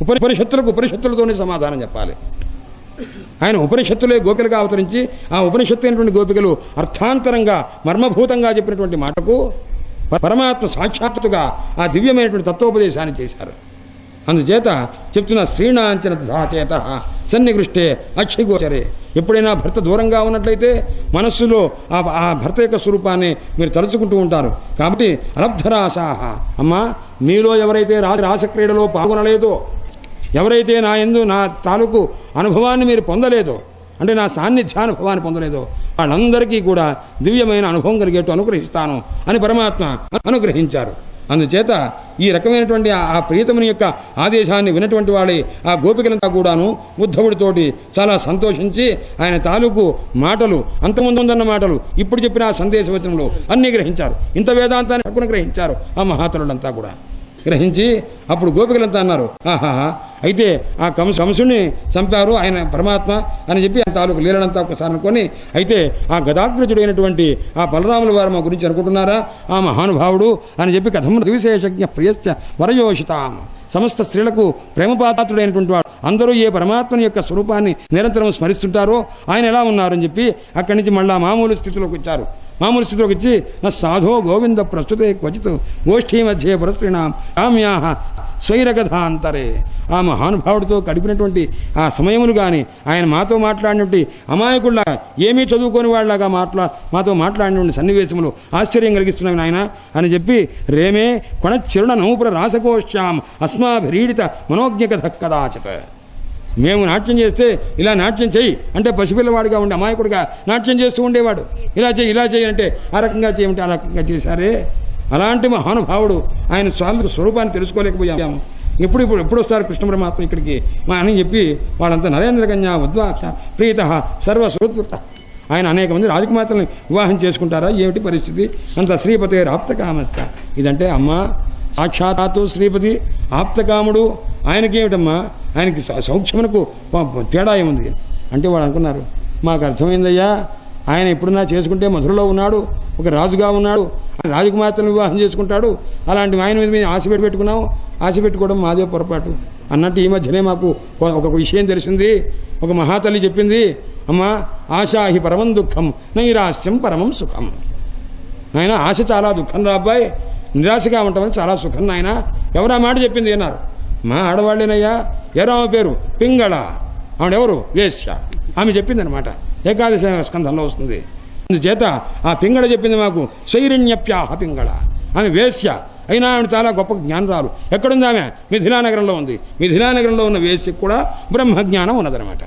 ఉపనిషత్తులతోనే సమాధానం చెప్పాలి. ఆయన ఉపనిషత్తులే గోపికలుగా అవతరించి ఆ ఉపనిషత్తు అయినటువంటి గోపికలు అర్థాంతరంగా మర్మభూతంగా చెప్పినటువంటి మాటకు పరమాత్మ సాక్షాత్తుగా ఆ దివ్యమైనటువంటి తత్వోపదేశాన్ని చేశారు. అందుచేత చెప్తున్న శ్రీణాంచన ధాచేత సన్నికృష్టే అక్షిగోచరే. ఎప్పుడైనా భర్త దూరంగా ఉన్నట్లయితే మనస్సులో ఆ భర్త యొక్క స్వరూపాన్ని మీరు తలుచుకుంటూ ఉంటారు. కాబట్టి అలబ్ధరాసాహ, అమ్మా మీలో ఎవరైతే రాసక్రీడలో పాల్గొనలేదో, ఎవరైతే నా యందు నా తాలూకు అనుభవాన్ని మీరు పొందలేదో, అంటే నా సాన్నిధ్యానుభవాన్ని పొందలేదో వాళ్ళందరికీ కూడా దివ్యమైన అనుభవం కలిగేట్టు అనుగ్రహిస్తాను అని పరమాత్మ అనుగ్రహించారు. అందుచేత ఈ రకమైనటువంటి ఆ ప్రియతముని యొక్క ఆదేశాన్ని వినటువంటి వాడే ఆ గోపికలంతా కూడాను ఉద్ధవుడితోటి చాలా సంతోషించి ఆయన తాలూకు మాటలు, అంతకుముందున్న మాటలు, ఇప్పుడు చెప్పిన ఆ సందేశ వచనంలో అన్నీ గ్రహించారు. ఇంత వేదాంతాన్ని హక్కును గ్రహించారు ఆ మహాతరులంతా కూడా. గ్రహించి అప్పుడు గోపికలంతా అన్నారు, ఆహాహా అయితే ఆ కంసుడిని చంపారు ఆయన పరమాత్మ అని చెప్పి ఆ తాలూకు లీలనంతా ఒకసారి అనుకొని, అయితే ఆ గదాగ్రజుడైనటువంటి ఆ బలరాముల వారు మా గురించి అనుకుంటున్నారా ఆ మహానుభావుడు అని చెప్పి కథం విశేషజ్ఞ ప్రియశ్చ వరయోషితాం. సమస్త స్త్రీలకు ప్రేమపాత్రుడైనటువంటి వాడు. అందరూ ఏ పరమాత్మని యొక్క స్వరూపాన్ని నిరంతరం స్మరిస్తుంటారో ఆయన ఎలా ఉన్నారని చెప్పి అక్కడి నుంచి మళ్ళా మామూలు స్థితిలోకి వచ్చారు. మామూలు స్థితిలోకి వచ్చి నా సాధో గోవింద ప్రస్తుతే క్వచిత్ గోష్ఠీ మధ్య పురస్త్రీణాం కామ్యాహ స్వైరగధాంతరే. ఆ మహానుభావుడితో గడిపినటువంటి ఆ సమయములు కానీ ఆయన మాతో మాట్లాడినటువంటి అమాయకుల్లా ఏమీ చదువుకోని వాళ్ళలాగా మాతో మాట్లాడినటువంటి సన్నివేశములు ఆశ్చర్యం కలిగిస్తున్నాయి నాయన అని చెప్పి రేమే కొణచిరుణ నౌపుర రాసకోశ్యాం అస్మాభిరీడిత మనోజ్ఞకథ కదాచిత. మేము నాట్యం చేస్తే ఇలా నాట్యం చెయ్యి అంటే పసిపిల్లవాడిగా ఉండే అమాయకుడిగా నాట్యం చేస్తూ ఉండేవాడు. ఇలా చేయి అంటే ఆ రకంగా చేయమంటే ఆ రకంగా చేశారే. అలాంటి మహానుభావుడు ఆయన స్వరూపాన్ని తెలుసుకోలేకపోయాము. ఎప్పుడు వస్తారు కృష్ణ పరమాత్మ ఇక్కడికి అని చెప్పి వాళ్ళంతా నరేంద్రకన్యా ఉద్వాక్ష ప్రీత సర్వసూత్కృత. ఆయన అనేక మంది రాజకుమార్తెలను వివాహం చేసుకుంటారా ఏమిటి పరిస్థితి? అంత శ్రీపతే ఆప్తకామస్య. ఇదంటే అమ్మ సాక్షాత్తు శ్రీపతి ఆప్తకాముడు. ఆయనకేమిటమ్మా, ఆయనకి సౌఖ్యమునకు తేడా ఏముంది అంటే వాడు అనుకున్నారు, మాకు అర్థమైందయ్యా ఆయన ఎప్పుడున్నా చేసుకుంటే మధురలో ఉన్నాడు, ఒక రాజుగా ఉన్నాడు, రాజకుమార్తెలను వివాహం చేసుకుంటాడు. అలాంటి ఆయన మీద మేము ఆశ పెట్టుకున్నాం. ఆశ పెట్టుకోవడం మాదే పొరపాటు అన్నట్టు ఈ మధ్యనే మాకు ఒక విషయం తెలిసింది. ఒక మహాతల్లి చెప్పింది, అమ్మా ఆశాహి పరమం దుఃఖం నైరాశ్యం పరమం సుఖం. ఆయన ఆశ చాలా దుఃఖం రా అబ్బాయి, నిరాశగా ఉంటామని చాలా సుఖం నాయన. ఎవరు ఆ మాట చెప్పింది అన్నారు? మా ఆడవాళ్ళేనయ్యా. ఎవరామె పేరు? పింగళ. ఆవిడెవరు? వేశ్య. ఆమె చెప్పిందనమాట. ఏకాదశ స్కంధంలో వస్తుంది. అందుచేత ఆ పింగళ చెప్పింది మాకు శైరణ్యప్యాహ పింగళ. ఆమె వేశ్య అయినా ఆమె చాలా గొప్ప జ్ఞానరాలు. ఎక్కడుంది ఆమె? మిథిలానగరంలో ఉంది. మిథిలానగరంలో ఉన్న వేశ్యకు కూడా బ్రహ్మజ్ఞానం ఉన్నదనమాట.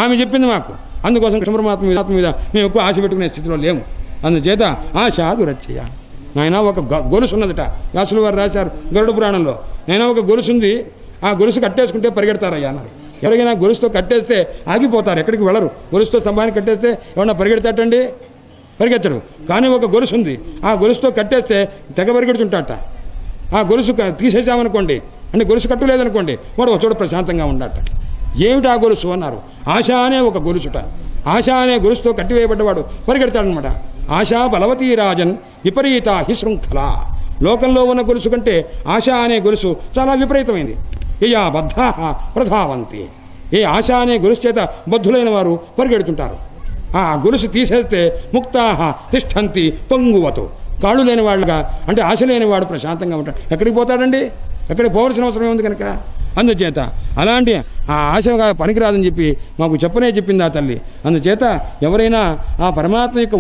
ఆమె చెప్పింది మాకు. అందుకోసం కృష్ణ పరమాత్మ మీద మేము ఎక్కువ ఆశ పెట్టుకునే స్థితిలో లేము. అందుచేత ఆశ దురచ్చయ. నాయన ఒక గొలుసు ఉన్నదట. వ్యాసుల వారు రాశారు గరుడ పురాణంలో. నైనా ఒక గొలుసు ఉంది, ఆ గొలుసు కట్టేసుకుంటే పరిగెడతారయ్యా అన్నారు. ఎవరికైనా గొలుసుతో కట్టేస్తే ఆగిపోతారు, ఎక్కడికి వెళ్ళరు. గొలుసుతో స్తంభాన్ని కట్టేస్తే ఏమన్నా పరిగెడతాటండి? పరిగెత్తడు. కానీ ఒక గొలుసు ఉంది, ఆ గొలుసుతో కట్టేస్తే తెగ పరిగెడుతుంటాట. ఆ గొలుసు తీసేసామనుకోండి, అంటే గొలుసు కట్టులేదనుకోండి, వాడు ఒక చోట ప్రశాంతంగా ఉండట. ఏమిటి ఆ గొలుసు అన్నారు? ఆశ అనే ఒక గొలుసుట. ఆశ అనే గొలుసుతో కట్టివేయబడ్డవాడు పరిగెడతాడనమాట. ఆశా బలవతీ రాజన్ విపరీత హి శృంఖల. లోకంలో ఉన్న గొలుసు కంటే ఆశ అనే గొలుసు చాలా విపరీతమైంది. యయా బద్ధా ప్రధావంతి. ఏ ఆశ అనే గొలుసు చేత బద్ధులైన వారు పరిగెడుతుంటారు. ఆ గొలుసు తీసేస్తే ముక్తాహ తిష్టంతి పొంగువతో. కాళ్ళు లేని వాళ్ళుగా, అంటే ఆశ లేనివాడు ప్రశాంతంగా ఉంటాడు. ఎక్కడికి పోతాడండి? ఎక్కడికి పోవాల్సిన అవసరం ఏముంది కనుక. అందుచేత అలాంటి ఆ ఆశగా పనికిరాదని చెప్పి మాకు చెప్పింది ఆ తల్లి. అందుచేత ఎవరైనా ఆ పరమాత్మ యొక్క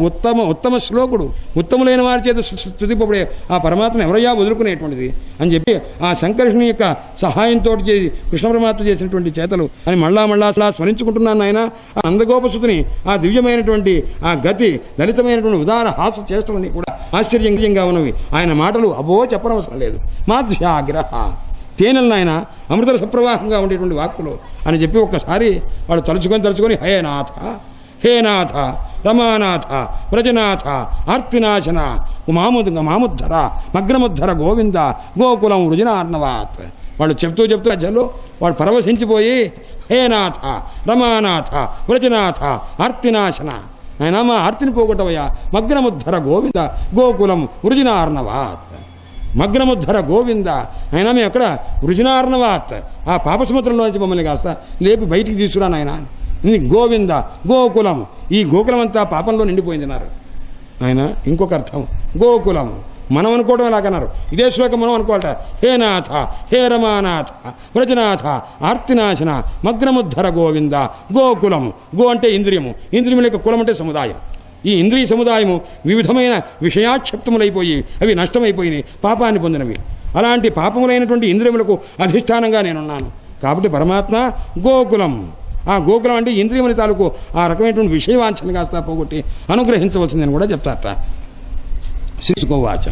ఉత్తమ శ్లోకుడు, ఉత్తములైన వారి చేత స్తుతిపడే ఆ పరమాత్మ ఎవరయ్యా వదులుకునేటువంటిది అని చెప్పి ఆ శంకరుని యొక్క సహాయంతో చేసి కృష్ణ పరమాత్మ చేసినటువంటి చేతలు అని మళ్ళా స్మరించుకుంటున్నాను. ఆయన ఆ నందగోపసుతుని ఆ దివ్యమైనటువంటి ఆ గతి, లలితమైనటువంటి ఉదార హాస చేష్టలని కూడా ఆశ్చర్యంగా ఉన్నవి. ఆయన మాటలు అబో చెప్పనవసరం లేదు. మాధ్యాగ్రహ తేనెలను ఆయన అమృత సప్రవాహంగా ఉండేటువంటి వాక్కులు అని చెప్పి ఒక్కసారి వాడు తలుచుకొని హే నాథ, హే నాథ, రమానాథ, వ్రజనాథ, ఆర్తినాశన, మాముద్ధర, మగ్నముద్ధర గోవింద, గోకులం వృజనార్ణవాత్. వాళ్ళు చెప్తూ మధ్యలో వాడు పరవశించిపోయి హే నాథ, రమానాథ, వ్రజనాథ, ఆర్తినాశన, ఆయన మా ఆర్తిని పోగొట్టవయ్యా, మగ్నముద్ధర గోవింద, గోకులం వృజనార్ణవాత్. మగ్నముద్ధర గోవింద, అయినా మేము అక్కడ వృజనార్ణవాత్, ఆ పాపసముద్రంలో నుంచి మమ్మల్ని కాస్త లేపి బయటికి తీసుకురా నాయన. గోవింద గోకులం, ఈ గోకులం అంతా పాపంలో నిండిపోయిందన్నారు ఆయన. ఇంకొక అర్థం గోకులం మనం అనుకోవడం ఎలాగన్నారు, ఇదే శ్లోకం మనం అనుకోవాలట. హే నాథ, హే రమానాథ, వ్రజనాథ, ఆర్తినాశన, మగ్నముద్ధర గోవింద, గోకులం. గో అంటే ఇంద్రియము, ఇంద్రియముల యొక్క కులం అంటే సముదాయం. ఈ ఇంద్రియ సముదాయము వివిధమైన విషయాక్షప్తములైపోయి అవి నష్టమైపోయినాయి, పాపాన్ని పొందినవి. అలాంటి పాపములైనటువంటి ఇంద్రియములకు అధిష్టానంగా నేనున్నాను. కాబట్టి పరమాత్మ గోకులం. ఆ గోకులం అంటే ఇంద్రియముల తాలూకు ఆ రకమైనటువంటి విషయవాంఛను కాస్త పోగొట్టి అనుగ్రహించవలసిందని కూడా చెప్తారట. శ్రీసుకోవాచ.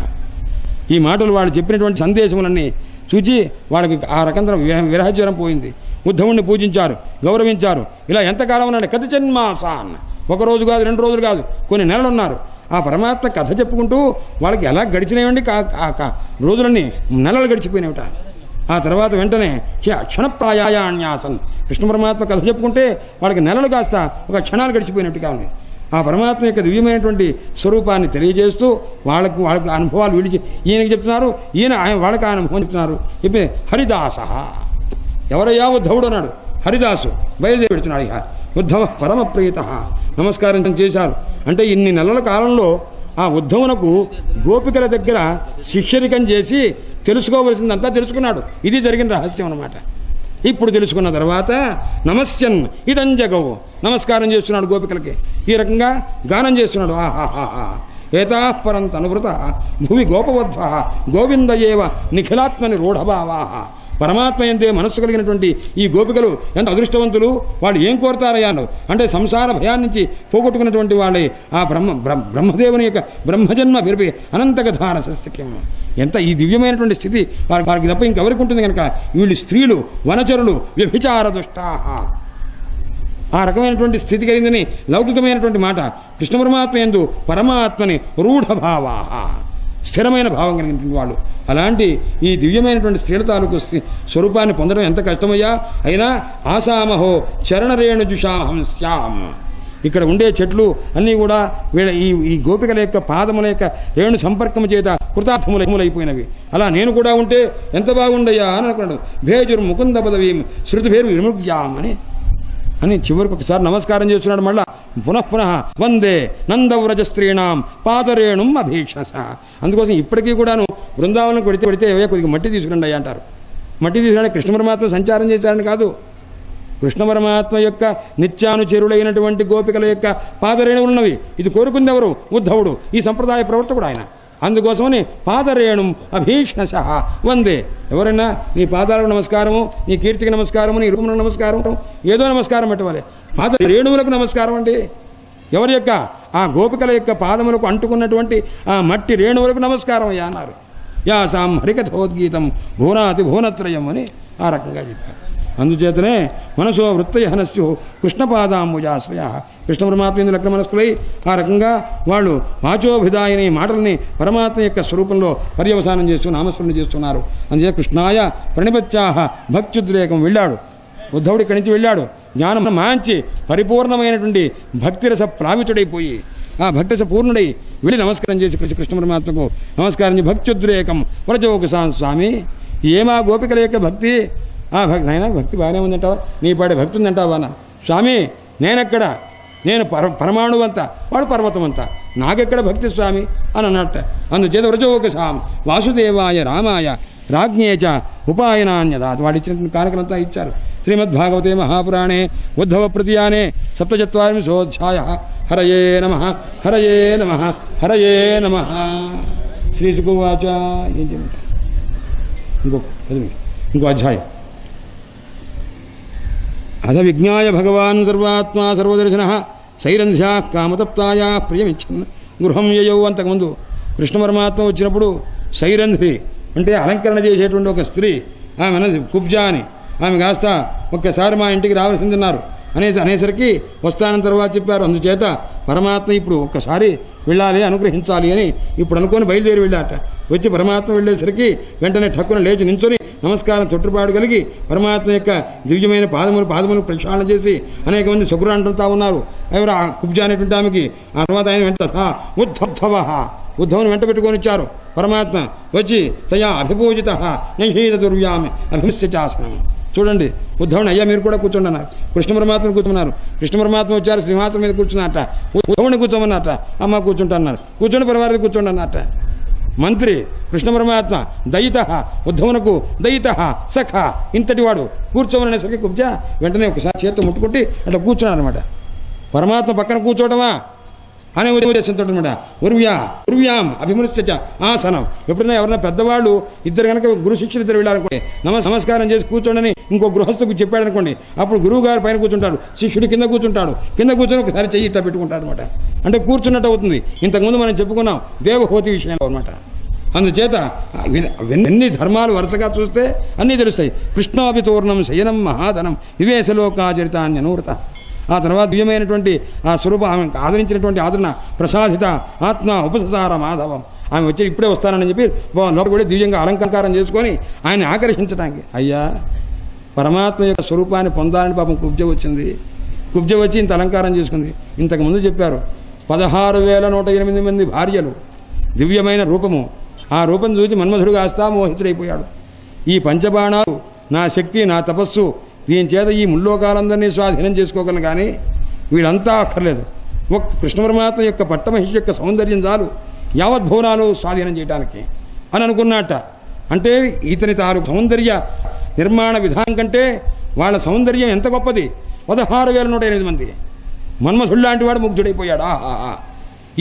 ఈ మాటలు వాళ్ళు చెప్పినటువంటి సందేశములన్నీ చూచి వాళ్ళకి ఆ రకంగా విరహజ్వరం పోయింది. ఉద్ధవుణ్ణి పూజించారు, గౌరవించారు. ఇలా ఎంతకాలం ఉన్నాడు? కథ జన్మాసాన్. ఒక రోజు కాదు, 2 రోజులు కాదు, కొన్ని నెలలు ఉన్నారు. ఆ పరమాత్మ కథ చెప్పుకుంటూ వాళ్ళకి ఎలా గడిచినవండి రోజులన్నీ, నెలలు గడిచిపోయినవిట. ఆ తర్వాత వెంటనే క్షణప్రాయాన్యాసన్, కృష్ణ పరమాత్మ కథ చెప్పుకుంటే వాళ్ళకి నెలలు కాస్త ఒక క్షణాలు గడిచిపోయినట్టుగా ఉంది. ఆ పరమాత్మ యొక్క దివ్యమైనటువంటి స్వరూపాన్ని తెలియజేస్తూ వాళ్ళకి అనుభవాలు విడిచి ఈయనకి చెప్తున్నారు, ఈయన వాళ్ళకి ఆయన అనుభవం చెప్తున్నారు. చెప్పి హరిదాస, ఎవరయ్యా? ఉద్ధవుడు అన్నాడు. హరిదాసు బయలుదేరి పెడుతున్నాడు. ఇక ఉద్ధవ పరమప్రీత నమస్కారం చేశారు. అంటే ఇన్ని నెలల కాలంలో ఆ ఉద్ధవునకు గోపికల దగ్గర శిష్యరికం చేసి తెలుసుకోవలసిందంతా తెలుసుకున్నాడు. ఇది జరిగిన రహస్యం అన్నమాట. ఇప్పుడు తెలుసుకున్న తర్వాత నమస్యన్ ఇదం జగవు, నమస్కారం చేస్తున్నాడు గోపికలకి. ఈ రకంగా గానం చేస్తున్నాడు. ఆహాహా ఏతాపరం తనువృత భువి గోపవధ్వ గోవింద ఏవ నిఖిలాత్మని రూఢభావా. పరమాత్మ ఎంతే మనస్సు కలిగినటువంటి ఈ గోపికలు ఎంత అదృష్టవంతులు. వాళ్ళు ఏం కోరుతారయ్యాను అంటే సంసార భయాన్ని నుంచి పోగొట్టుకున్నటువంటి వాళ్ళే ఆ బ్రహ్మదేవుని యొక్క బ్రహ్మజన్మ విరిపి అనంతగధార సస్యక్యం. ఎంత ఈ దివ్యమైనటువంటి స్థితి వారికి తప్ప ఇంకెవరికి ఉంటుంది కనుక వీళ్ళు స్త్రీలు, వనచరులు, వ్యభిచార దుష్టాహ. ఆ రకమైనటువంటి స్థితి కలిగిందని లౌకికమైనటువంటి మాట. కృష్ణ పరమాత్మ యందు పరమాత్మని రూఢభావా, స్థిరమైన భావం కలిగినటువంటి వాళ్ళు. అలాంటి ఈ దివ్యమైనటువంటి స్త్రీల తాలూకు స్వరూపాన్ని పొందడం ఎంత కష్టమయ్యా. అయినా ఆసామహో చరణరేణుజుషాహంస్యాం. ఇక్కడ ఉండే చెట్లు అన్నీ కూడా వీళ్ళ ఈ గోపికల యొక్క పాదముల యొక్క రేణు సంపర్కము చేత కృతార్థములైపోయినవి. అలా నేను కూడా ఉంటే ఎంత బాగుండయ్యా అని అనుకున్నాడు. భేజురు ముకుంద పదవీం శృతిభేరు విముగ్యాం అని చివరికి ఒకసారి నమస్కారం చేస్తున్నాడు. మళ్ళా పునః వందే నందవ్రజ స్త్రీణాం పాదరేణుం అభీక్షస. అందుకోసం ఇప్పటికీ కూడాను బృందావనం పెడితే కొద్దిగా మట్టి తీసుకురండి అయ్యా అంటారు. మట్టి తీసుకురండి కృష్ణ పరమాత్మ సంచారం చేశారని కాదు, కృష్ణ పరమాత్మ యొక్క నిత్యానుచరులైనటువంటి గోపికల యొక్క పాదరేణువులు ఉన్నవి. ఇది కోరుకుంది ఎవరు? ఉద్ధవుడు, ఈ సంప్రదాయ ప్రవర్తకుడు ఆయన. అందుకోసమని పాదరేణుం అభీష్ణశ వందే. ఎవరైనా నీ పాదాలకు నమస్కారము, నీ కీర్తికి నమస్కారము, నీ రూపములకు నమస్కారం, ఏదో నమస్కారం పెట్టవాలి. పాద రేణువులకు నమస్కారం అండి. ఎవరి యొక్క? ఆ గోపికల యొక్క పాదములకు అంటుకున్నటువంటి ఆ మట్టి రేణువులకు నమస్కారం అయ్యా అన్నారు. యాసాం హరికథోద్గీతం భువనాతి భువనత్రయం అని ఆ రకంగా చెప్పారు. అందుచేతనే మనసో వృత్తయహనస్యు కృష్ణపాదాంబుజాశ్రయ. కృష్ణ పరమాత్మ ఎందు లగ్న మనస్కులై ఆ రకంగా వాళ్ళు వాచోభిదాయని మాటల్ని పరమాత్మ యొక్క స్వరూపంలో పర్యవసానం చేస్తూ నామస్మరణ చేస్తున్నారు. అందుచేత కృష్ణాయ ప్రణిపత్యాహ భక్త్యుద్రేకం వెళ్ళాడు. ఉద్ధవుడు ఇక్కడి నుంచి వెళ్ళాడు. జ్ఞానం మాంచి పరిపూర్ణమైనటువంటి భక్తిరస ప్లావితుడైపోయి ఆ భక్తిరస పూర్ణుడై వెళ్ళి నమస్కారం చేసి కృష్ణ పరమాత్మకు నమస్కారం భక్త్యుద్రేకం వ్రజోకసాన్ స్వామి. ఏమా గోపికల యొక్క భక్తి, ఆ భక్తి నాయన భక్తి బాగానే ఉందంటావా, నీ పాడే భక్తి ఉందంటావా నా స్వామి, నేనెక్కడ, నేను పరమాణువంతా వాడు పర్వతమంతా, నాకెక్కడ భక్తి స్వామి అని అన్నట్ట. అందుచేత వ్రజోకసాం వాసుదేవాయ రామాయ రాజ్ఞేచ ఉపాయనాన్యదా వాడిచ్చిన కానుకలంతా ఇచ్చారు. శ్రీమద్భాగవతే మహాపురాణే ఉద్ధవ ప్రతియానే 47 హరయే నమః హరయే నమః హరయే నమః. శ్రీశుకువాచ ఏం చేయమంటారు, ఇంకో అధ్యాయం. అధ విజ్ఞాయ భగవాన్ సర్వాత్మా సర్వదర్శనః సైరంధ్యా కామతప్తాయా ప్రియమిచ్చన్ గృహం యయౌ. అంతకుముందు కృష్ణ పరమాత్మ వచ్చినప్పుడు సైరంధ్రి అంటే అలంకరణ చేసేటువంటి ఒక స్త్రీ, ఆమె అన్నది కుబ్జా అని, ఆమె కాస్త ఒక్కసారి మా ఇంటికి రావాల్సిందన్నారు అనేసరికి వస్తానని తర్వాత చెప్పారు. అందుచేత పరమాత్మ ఇప్పుడు ఒక్కసారి వెళ్ళాలి అనుగ్రహించాలి అని ఇప్పుడు అనుకొని బయలుదేరి వెళ్ళాట. వచ్చి పరమాత్మ వెళ్ళేసరికి వెంటనే ఠక్కున లేచి నించొని నమస్కారం తొట్టుపాటు కలిగి పరమాత్మ యొక్క దివ్యమైన పాదములు ప్రక్షాళన చేసి అనేక మంది శకురాంటుంటా ఉన్నారు. ఎవరు ఆ కుబ్జా అనేటువంటి ఆమెకి. ఆ తర్వాత ఆయన వెంట ఉద్ధవుని వెంట పెట్టుకొని వచ్చారు. పరమాత్మ వచ్చి తయా అభిపూజిత నైషీద దుర్వ్యామి అభిమిశ్చాసనం. చూడండి, ఉద్ధవుని అయ్యా మీరు కూడా కూర్చోండి అన్నారు. కృష్ణ పరమాత్మ కూర్చున్నారు. కృష్ణ పరమాత్మ వచ్చారు, సింహాసనం మీద కూర్చున్నట్ట. ఉద్ధవుని కూర్చోమన్నట్ట. అమ్మ కూర్చుంటా అన్నారు. కూర్చొని పరవారి కూర్చోండి అన్నట్ట. మంత్రి కృష్ణ పరమాత్మ దయిత ఉద్ధవునకు దయిత సఖ ఇంతటి వాడు కూర్చోమనేసరికి కుబ్జా వెంటనే ఒకసారి చేతితో ముట్టుకుంటే అట్లా కూర్చున్నాడు అనమాట. పరమాత్మ పక్కన కూర్చోవడమా అనే ఉద్దేశంతో అనమాట. ఉర్వ్యాం అభిమృశ్య ఆసనం. ఎప్పుడైనా ఎవరైనా పెద్దవాళ్ళు ఇద్దరు కనుక గురు శిష్యులు ఇద్దరు వెళ్ళారనుకోండి, నమస్కారం చేసి కూర్చోండి ఇంకో గృహస్థుకు చెప్పాడు అనుకోండి, అప్పుడు గురువు గారు పైన కూర్చుంటాడు, శిష్యుడు కింద కూర్చుంటాడు. కింద కూర్చొని ఒకసారి చెయ్యి ఇట్లా పెట్టుకుంటాడు అనమాట. అంటే కూర్చున్నట్టు అవుతుంది. ఇంతకుముందు మనం చెప్పుకున్నాం దేవహోతి విషయంలో అనమాట. అందుచేత ఎన్ని ధర్మాలు వరుసగా చూస్తే అన్నీ తెలుస్తాయి. కృష్ణాభితూర్ణం శయనం మహాధనం వివేశలోకాచరితాన్యనూరత. ఆ తర్వాత దివ్యమైనటువంటి ఆ స్వరూపం ఆమె ఆదరించినటువంటి ఆదరణ ప్రసాదిత ఆత్మ ఉపససార మాధవం. ఆమె వచ్చి ఇప్పుడే వస్తానని చెప్పి లోపల కూడా దివ్యంగా అలంకారం చేసుకొని ఆయన్ని ఆకర్షించడానికి. అయ్యా పరమాత్మ యొక్క స్వరూపాన్ని పొందాలని పాపం కుబ్జ వచ్చింది. కుబ్జ వచ్చి ఇంత అలంకారం చేసుకుంది. ఇంతకుముందు చెప్పారు 16,108 మంది భార్యలు, దివ్యమైన రూపము. ఆ రూపం చూసి మన్మధుడు కాస్తా మోహితుడైపోయాడు. ఈ పంచబాణాలు నా శక్తి, నా తపస్సు, దీని చేత ఈ ముల్లోకాలందరినీ స్వాధీనం చేసుకోగలను, కానీ వీళ్ళంతా అక్కర్లేదు. ఒక్క కృష్ణ పరమాత్మ యొక్క పట్టమహిషి యొక్క సౌందర్యం చాలు యావత్ భువనాలు స్వాధీనం చేయడానికి అని అనుకున్నట్ట. అంటే ఇతని తాలూకు సౌందర్య నిర్మాణ విధానం కంటే వాళ్ళ సౌందర్యం ఎంత గొప్పది. 16,108 మంది. మన్మధుడు లాంటి వాడు ముగ్ధుడైపోయాడు.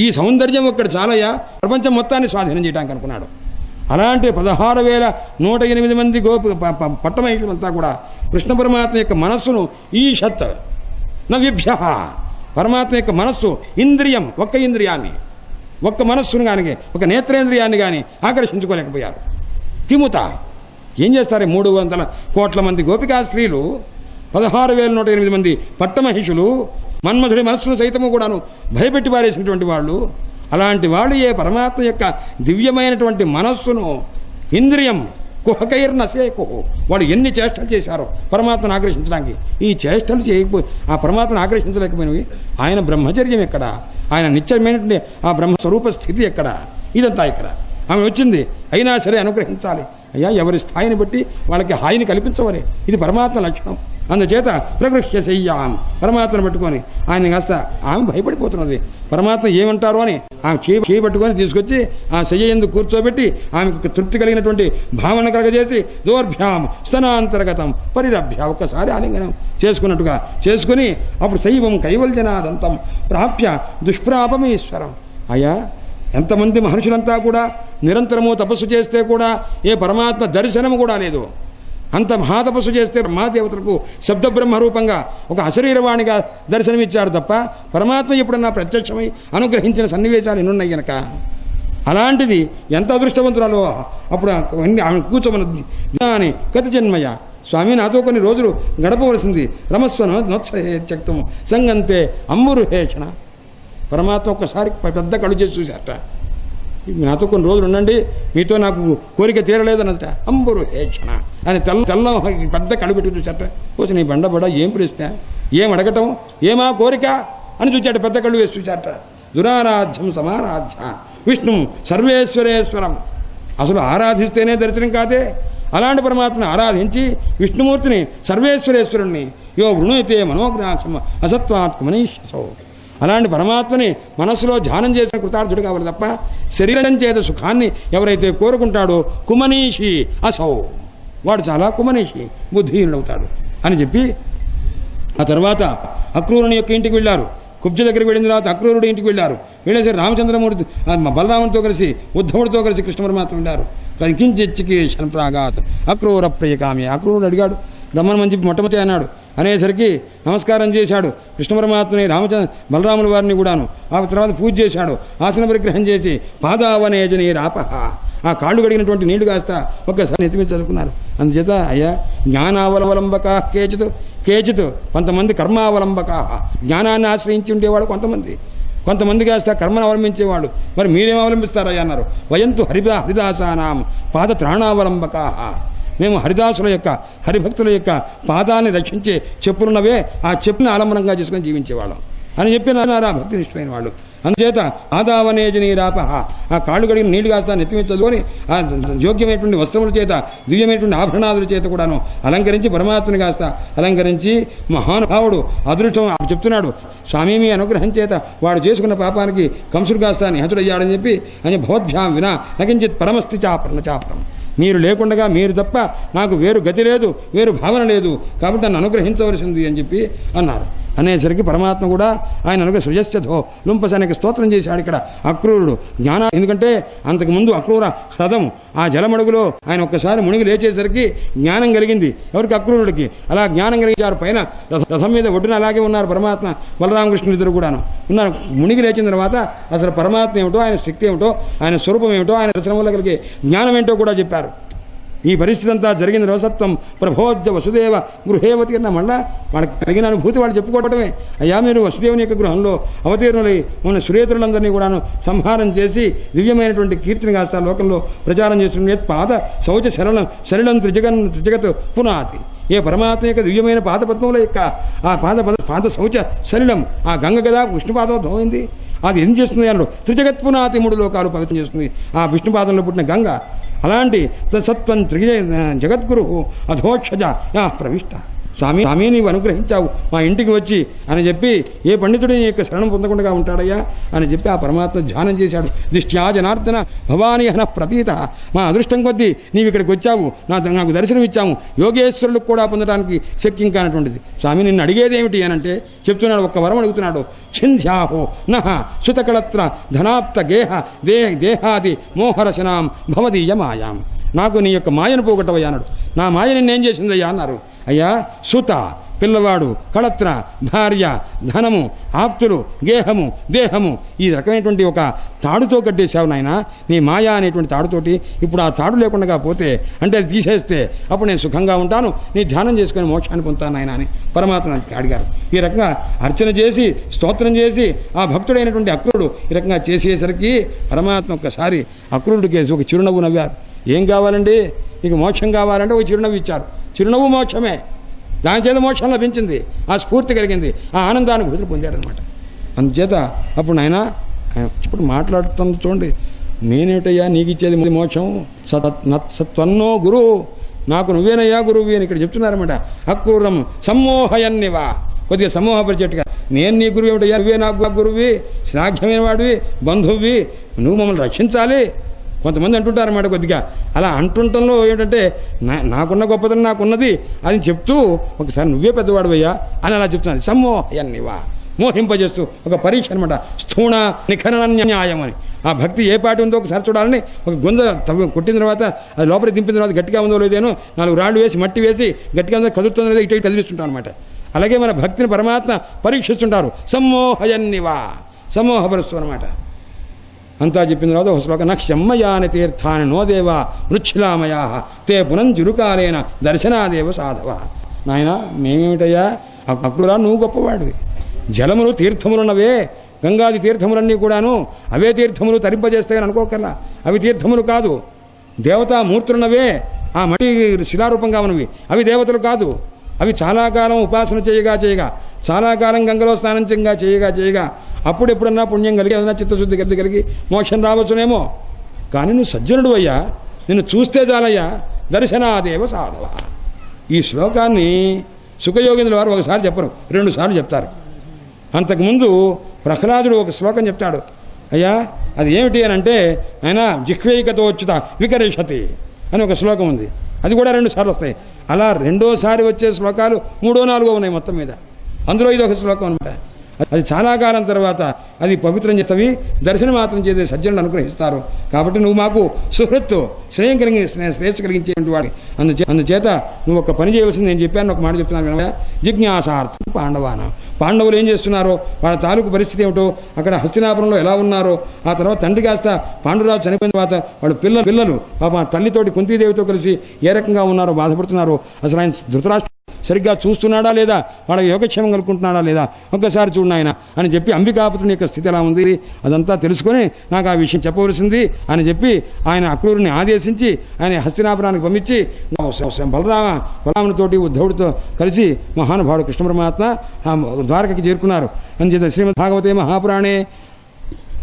ఈ సౌందర్యం ఒక్కడు చాలయ్యా ప్రపంచం మొత్తాన్ని స్వాధీనం చేయడానికి అనుకున్నాడు. అలాంటి 16,108 మంది పట్టమహిషులంతా కూడా కృష్ణ పరమాత్మ యొక్క మనస్సును ఈషత్ నవ్యభ్య. పరమాత్మ యొక్క మనస్సు ఇంద్రియం, ఒక్క ఇంద్రియాన్ని, ఒక్క మనస్సును కానీ ఒక నేత్రేంద్రియాన్ని కానీ ఆకర్షించుకోలేకపోయారు. కిముత ఏం చేస్తారు? 300 కోట్ల మంది గోపికా స్త్రీలు, 16,108 మంది పట్టమహిషులు, మన్మధుడి మనస్సును సైతము కూడాను భయపెట్టి పారేసినటువంటి వాళ్ళు. అలాంటి వాళ్ళు ఏ పరమాత్మ యొక్క దివ్యమైనటువంటి మనస్సును ఇంద్రియం కుహకైర్నసేకుహు వాళ్ళు ఎన్ని చేష్టలు చేశారో పరమాత్మను ఆకర్షించడానికి. ఈ చేష్టలు చేయకపోయి ఆ పరమాత్మను ఆకర్షించలేకపోయినవి. ఆయన బ్రహ్మచర్యం ఎక్కడ? ఆయన నిత్యమైనటువంటి ఆ బ్రహ్మస్వరూప స్థితి ఎక్కడ? ఇదంతా ఇక్కడ. ఆమె వచ్చింది, అయినా సరే అనుగ్రహించాలి. అయ్యా ఎవరి స్థాయిని బట్టి వాళ్ళకి హాయిని కల్పించవలే. ఇది పరమాత్మ లక్షణం. అందుచేత ప్రగృహ్య శయ్యాం పరమాత్మను పట్టుకొని ఆయన కాస్త ఆమె భయపడిపోతున్నది. పరమాత్మ ఏమంటారో అని ఆమె చేయబట్టుకొని తీసుకొచ్చి ఆ శయ్య యందు కూర్చోబెట్టి ఆమెకు తృప్తి కలిగినటువంటి భావన కలగజేసి దోర్భ్యాం స్తనాంతర్గతం పరిరభ్య ఒక్కసారి ఆలింగనం చేసుకున్నట్టుగా చేసుకుని అప్పుడు శైవం కైవల్యనాదంతం ప్రాప్య దుష్ప్రాపమీశ్వరం. అయ్యా ఎంతమంది మహర్షులంతా కూడా నిరంతరము తపస్సు చేస్తే కూడా ఏ పరమాత్మ దర్శనము కూడా లేదు. అంత మహాతపస్సు చేస్తే మహాదేవతలకు శబ్ద బ్రహ్మరూపంగా ఒక అశరీరవాణిగా దర్శనమిచ్చారు తప్ప పరమాత్మ ఎప్పుడన్నా ప్రత్యక్షమై అనుగ్రహించిన సన్నివేశాలు ఎన్నున్నాయి గనక. అలాంటిది ఎంత అదృష్టవంతురాలో. అప్పుడు ఆమె కూర్చోమని కతి జన్మయ స్వామి నాతో కొన్ని రోజులు గడపవలసింది. రమస్వను నోత్సహే త్యక్తం సంగంతే అంబురు హేషణ. పరమాత్మ ఒక్కసారి పెద్ద కళ్ళు చేసి చూశారట. నాతో కొన్ని రోజులు ఉండండి, మీతో నాకు కోరిక తీరలేదన్నట. అంబురు హేషణ అని తెల్ల పెద్ద కళ్ళు పెట్టి చూశారట. పోసి నీ బండబడ ఏం ప్రశ్న, ఏం అడగటం, ఏమా కోరిక అని చూచాట. పెద్ద కళ్ళు వేసి చూశారట. దురారాధ్యం సమారాధ్య విష్ణు సర్వేశ్వరేశ్వరం. అసలు ఆరాధిస్తేనే దర్శనం కాదే. అలాంటి పరమాత్మని ఆరాధించి విష్ణుమూర్తిని సర్వేశ్వరేశ్వరుణ్ణి యో వృణుయితే మనోగ్రాక్షమ అసత్వాత్మ మనీషసౌ. అలాంటి పరమాత్మని మనస్సులో ధ్యానం చేసిన కృతార్థుడు కావాలి తప్ప శరీరం చేత సుఖాన్ని ఎవరైతే కోరుకుంటాడో కుమనీషి అసౌ, వాడు చాలా కుమనీషి, బుద్ధిహీనుడవుతాడు అని చెప్పి ఆ తర్వాత అక్రూరుని యొక్క ఇంటికి వెళ్ళారు. కుబ్జ దగ్గరికి వెళ్ళిన తర్వాత అక్రూరుడి ఇంటికి వెళ్ళారు. వెళ్ళేసరి రామచంద్రమూర్తి బలరామునితో కలిసి ఉద్ధవుడితో కలిసి కృష్ణ పరమాత్మ వెళ్ళారు. కించిచ్చికి శన్ప్రాగాత్ అక్రూర ప్రియకామి. అక్రూరుడు అడిగాడు, రమ్మని చెప్పి మొట్టమొదటి అన్నాడు. అనేసరికి నమస్కారం చేశాడు కృష్ణ పరమాత్మని, బలరాముల వారిని కూడాను. ఆ తర్వాత పూజ చేశాడు, ఆసన పరిగ్రహం చేసి పాదావనేజని రాపహ, ఆ కాళ్ళు కడిగినటువంటి నీళ్లు కాస్త ఒక్కసారి నెత్తిమీద చదువుకున్నారు. అందుచేత అయ్యా జ్ఞానావలంబకా కేచిత్ కొంతమంది కర్మావలంబకా, జ్ఞానాన్ని ఆశ్రయించి ఉండేవాడు కొంతమంది కాస్త కర్మను అవలంబించేవాడు. మరి మీరేం అవలంబిస్తారయ్యా అన్నారు. వయంతు హరిదాసానాం పాదత్రాణావలంబకా, మేము హరిదాసుల యొక్క హరిభక్తుల యొక్క పాదాన్ని రక్షించే చెప్పులున్నవే, ఆ చెప్పుని ఆలంబనంగా చేసుకుని జీవించేవాళ్ళం అని చెప్పినారా భక్తినిష్టమైన వాళ్ళు. అందుచేత ఆదావనేజనీ రాపహ, ఆ కాళ్ళు కడిగిన నీళ్లు కాస్త నెత్తిమీద చదువుకొని ఆ యోగ్యమైనటువంటి వస్త్రముల చేత దివ్యమైనటువంటి ఆభరణాదుల చేత కూడాను అలంకరించి పరమాత్మని కాస్త అలంకరించి మహానుభావుడు అదృష్టం చెప్తున్నాడు. స్వామి మీ అనుగ్రహం చేత వాడు చేసుకున్న పాపానికి కంసుడు కాస్త నిహతుడయ్యాడని చెప్పి అని భవద్భ్యాం వినా నకించిత్ పరమస్థి చాపరం. మీరు లేకుండగా మీరు తప్ప నాకు వేరు గతి లేదు, వేరు భావన లేదు, కాబట్టి నన్ను అనుగ్రహించవలసింది అని చెప్పి అన్నారు. అనేసరికి పరమాత్మ కూడా ఆయన అనుగ్రహ సుజస్యథో లుంపసానికి స్తోత్రం చేశాడు. ఇక్కడ అక్రూరుడు ఎందుకంటే అంతకుముందు అక్రూర హ్రదం ఆ జలమడుగులో ఆయన ఒక్కసారి మునిగి లేచేసరికి జ్ఞానం కలిగింది. ఎవరికి? అక్రూరుడికి. అలా జ్ఞానం కలిగించారు. పైన రథం మీద ఒడ్డున అలాగే ఉన్నారు పరమాత్మ బలరామకృష్ణులు ఇద్దరు కూడాను ఉన్నారు. మునిగి లేచిన తర్వాత అసలు పరమాత్మ ఏమిటో, ఆయన శక్తి ఏమిటో, ఆయన స్వరూపం ఏమిటో, ఆయన దర్శనం వల్ల కలిగే జ్ఞానం ఏంటో కూడా చెప్పారు. ఈ పరిస్థితి అంతా జరిగింది. రవసత్వం ప్రభోజ్జ వసుదేవ గృహేవతి అన్న మళ్ళా వాళ్ళకి కలిగిన అనుభూతి వాళ్ళు చెప్పుకోవటమే. అయ్యా మీరు వసుదేవుని యొక్క గృహంలో అవతీర్ణులై ఉన్న సురేతులందరినీ కూడాను సంహారం చేసి దివ్యమైనటువంటి కీర్తిని కాస్త లోకంలో ప్రచారం చేస్తున్న పాద శౌచ శరణం త్రిజగత్ పునాతి. ఏ పరమాత్మ యొక్క దివ్యమైన పాదపద్మముల యొక్క ఆ పాద శౌచ శరీరం ఆ గంగ కదా విష్ణుపాదం అయింది. అది ఏం చేస్తుంది అన్నాడు. త్రిజగత్ పునాతి, 3 లోకాలు పవిత్రం చేస్తుంది ఆ విష్ణుపాదంలో పుట్టిన గంగ. అలాంటి సత్వం జగద్గురు అధోక్షజ ప్రవిష్ట. స్వామి నీవు అనుగ్రహించావు మా ఇంటికి వచ్చి అని చెప్పి, ఏ పండితుడు నీ యొక్క శరణం పొందకుండా ఉంటాడయ్యా అని చెప్పి ఆ పరమాత్మ ధ్యానం చేశాడు. దిష్ట్యా జనార్దన భవానీ హన ప్రతీత, మా అదృష్టం కొద్దీ నీవు ఇక్కడికి వచ్చావు, నాకు దర్శనం ఇచ్చాము, యోగేశ్వరులకు కూడా పొందడానికి శక్యం కానటువంటిది. స్వామి నిన్ను అడిగేది ఏమిటి అని అంటే చెప్తున్నాడు, ఒక్క వరం అడుగుతున్నాడు. ఛింధ్యాహో నహ సుతకళత్ర ధనాప్త దేహాది మోహరశనాం భవదీయ మాయాం. నాకు నీ యొక్క మాయను పోగొట్టవయ్యా అన్నాడు. నా మాయ నిన్నేం చేసిందయ్యా అన్నారు. అయ్యా సుత పిల్లవాడు, కళత్ర భార్య, ధనము, ఆప్తులు, గేహము, దేహము, ఈ రకమైనటువంటి ఒక తాడుతో కట్టేశావు నాయన నీ మాయా అనేటువంటి తాడుతోటి. ఇప్పుడు ఆ తాడు లేకుండా పోతే అంటే అది తీసేస్తే అప్పుడు నేను సుఖంగా ఉంటాను, నీ ధ్యానం చేసుకుని మోక్షాన్ని పొందుతాను నాయన అని పరమాత్మ అడిగారు. ఈ రకంగా అర్చన చేసి స్తోత్రం చేసి ఆ భక్తుడైనటువంటి అక్రూరుడు ఈ రకంగా చేసేసరికి పరమాత్మ ఒక్కసారి అక్రూరుడికి కేసి ఒక చిరునవ్వు నవ్వారు. ఏం కావాలండి నీకు? మోక్షం కావాలంటే ఒక చిరునవ్వు ఇచ్చారు. చిరునవ్వు మోక్షమే. దాని చేత మోక్షం లభించింది, ఆ స్ఫూర్తి కలిగింది, ఆ ఆనందానుభూతిని పొందాడనమాట. అందుచేత అప్పుడు ఆయన ఇప్పుడు మాట్లాడుతున్న చూడండి, నేనేటయ్యా నీకు ఇచ్చేది మోక్షం, సత్వన్నో గురువు, నాకు నువ్వేనయ్యా గురువు అని ఇక్కడ చెప్తున్నారన్నమాట. అక్రూరం సమ్మోహయన్నివా, కొద్దిగా సమూహపరిచేట్టుగా, నేను నీ గురువు ఏమిటయ్యా, నువ్వే నాకు గురువువి, శ్లాఘ్యమైన వాడివి, బంధువువి, నువ్వు మమ్మల్ని రక్షించాలి. కొంతమంది అంటుంటారన్నమాట. కొద్దిగా అలా అంటుంటంలో ఏంటంటే నాకున్న గొప్పతనం నాకున్నది అని చెప్తూ ఒకసారి నువ్వే పెద్దవాడువయ్యా అని అలా చెప్తున్నాను. సమ్మోహయన్నివా, మోహింపజేస్తూ ఒక పరీక్ష అనమాట. స్థూణ నిఖనన న్యాయం అని ఆ భక్తి ఏ పాటి ఉందో ఒకసారి చూడాలని ఒక గుంద కొట్టిన తర్వాత అది లోపలికి దింపిన తర్వాత గట్టిగా ఉందో లేదేనో 4 రాళ్ళు వేసి మట్టి వేసి గట్టిగా ఉందో కదులుతుందో లేదో ఇటు కదిలిస్తుంటాం అనమాట. అలాగే మన భక్తిని పరమాత్మ పరీక్షిస్తుంటారు. సమ్మోహయన్నివా, సమ్మోహపరుస్తూ అనమాట. అంతా చెప్పిన తర్వాత ఒక శ్లోకం నక్షమ్మయాని తీర్థాన్ని నోదేవా మృచ్ఛిలామయా తే పునంజురుకాలేన దర్శనాదేవ సాధవ. నాయన మేమేమిటయ్యా అక్కురా, నువ్వు గొప్పవాడివి. జలములు తీర్థములున్నవే, గంగాది తీర్థములన్నీ కూడాను అవే తీర్థములు తరింపజేస్తాయని అనుకోకర్లా. అవి తీర్థములు కాదు, దేవతామూర్తులున్నవే. ఆ మట్టి శిలారూపంగా ఉన్నవి అవి దేవతలు కాదు. అవి చాలా కాలం ఉపాసన చేయగా చాలా కాలం గంగలో స్నానం చేయగా అప్పుడు ఎప్పుడన్నా పుణ్యం కలిగి ఏదైనా చిత్తశుద్ధి కలిగి మోక్షం రావచ్చునేమో. కానీ నువ్వు సజ్జనుడు అయ్యా, నిన్ను చూస్తే చాలయ్యా, దర్శనాదేవ సాధవ. ఈ శ్లోకాన్ని సుఖయోగేంద్రుల వారు ఒకసారి చెప్పరు, 2 సార్లు చెప్తారు. అంతకుముందు ప్రహ్లాదుడు ఒక శ్లోకం చెప్తాడు. అయ్యా అది ఏమిటి అని అంటే, ఆయన జిహ్వైకతోచ్యుత వికరిషతి అని ఒక శ్లోకం ఉంది. అది కూడా 2 సార్లు వస్తాయి. అలా రెండోసారి వచ్చే శ్లోకాలు 3, 4 ఉన్నాయి మొత్తం మీద. అందులో ఇది ఒక శ్లోకం అనమాట. అది చాలా కాలం తర్వాత అది పవిత్రం చేస్తవి, దర్శనం మాత్రం చేసే సజ్జనులు అనుగ్రహిస్తారు. కాబట్టి నువ్వు మాకు సుహృత్తు శ్రేయస్సు కలిగించేటువంటి వాడి. అందుచేత నువ్వు ఒక పని చేయవలసింది నేను చెప్పాను, ఒక మాట చెప్తున్నాను. జిజ్ఞాసార్థం పాండవులు ఏం చేస్తున్నారో, వాళ్ళ తాలూకు పరిస్థితి ఏమిటో, అక్కడ హస్తినాపురంలో ఎలా ఉన్నారో, ఆ తర్వాత తండ్రి కాస్త పాండురాజు చనిపోయిన తర్వాత వాళ్ళ పిల్లలు పాప తల్లితోటి కుంతీదేవితో కలిసి ఏ రకంగా ఉన్నారో, బాధపడుతున్నారో, అసలు ఆయన ధృతరాష్ట్ర సరిగ్గా చూస్తున్నాడా లేదా, వాళ్ళకి యోగక్షేమం కలుగుకుంటున్నాడా లేదా, ఒక్కసారి చూడు ఆయన అని చెప్పి అంబికాపుత్రుని యొక్క స్థితి ఎలా ఉంది అదంతా తెలుసుకొని నాకు ఆ విషయం చెప్పవలసింది అని చెప్పి ఆయన అక్రూరుని ఆదేశించి ఆయన హస్తినాపురానికి పంపించి బలరామునితోటి ఉద్ధవుడితో కలిసి మహానుభావుడు కృష్ణ పరమాత్మ ద్వారకకి చేరుకున్నారు అని చెప్పి శ్రీమద్ భాగవతే మహాపురాణే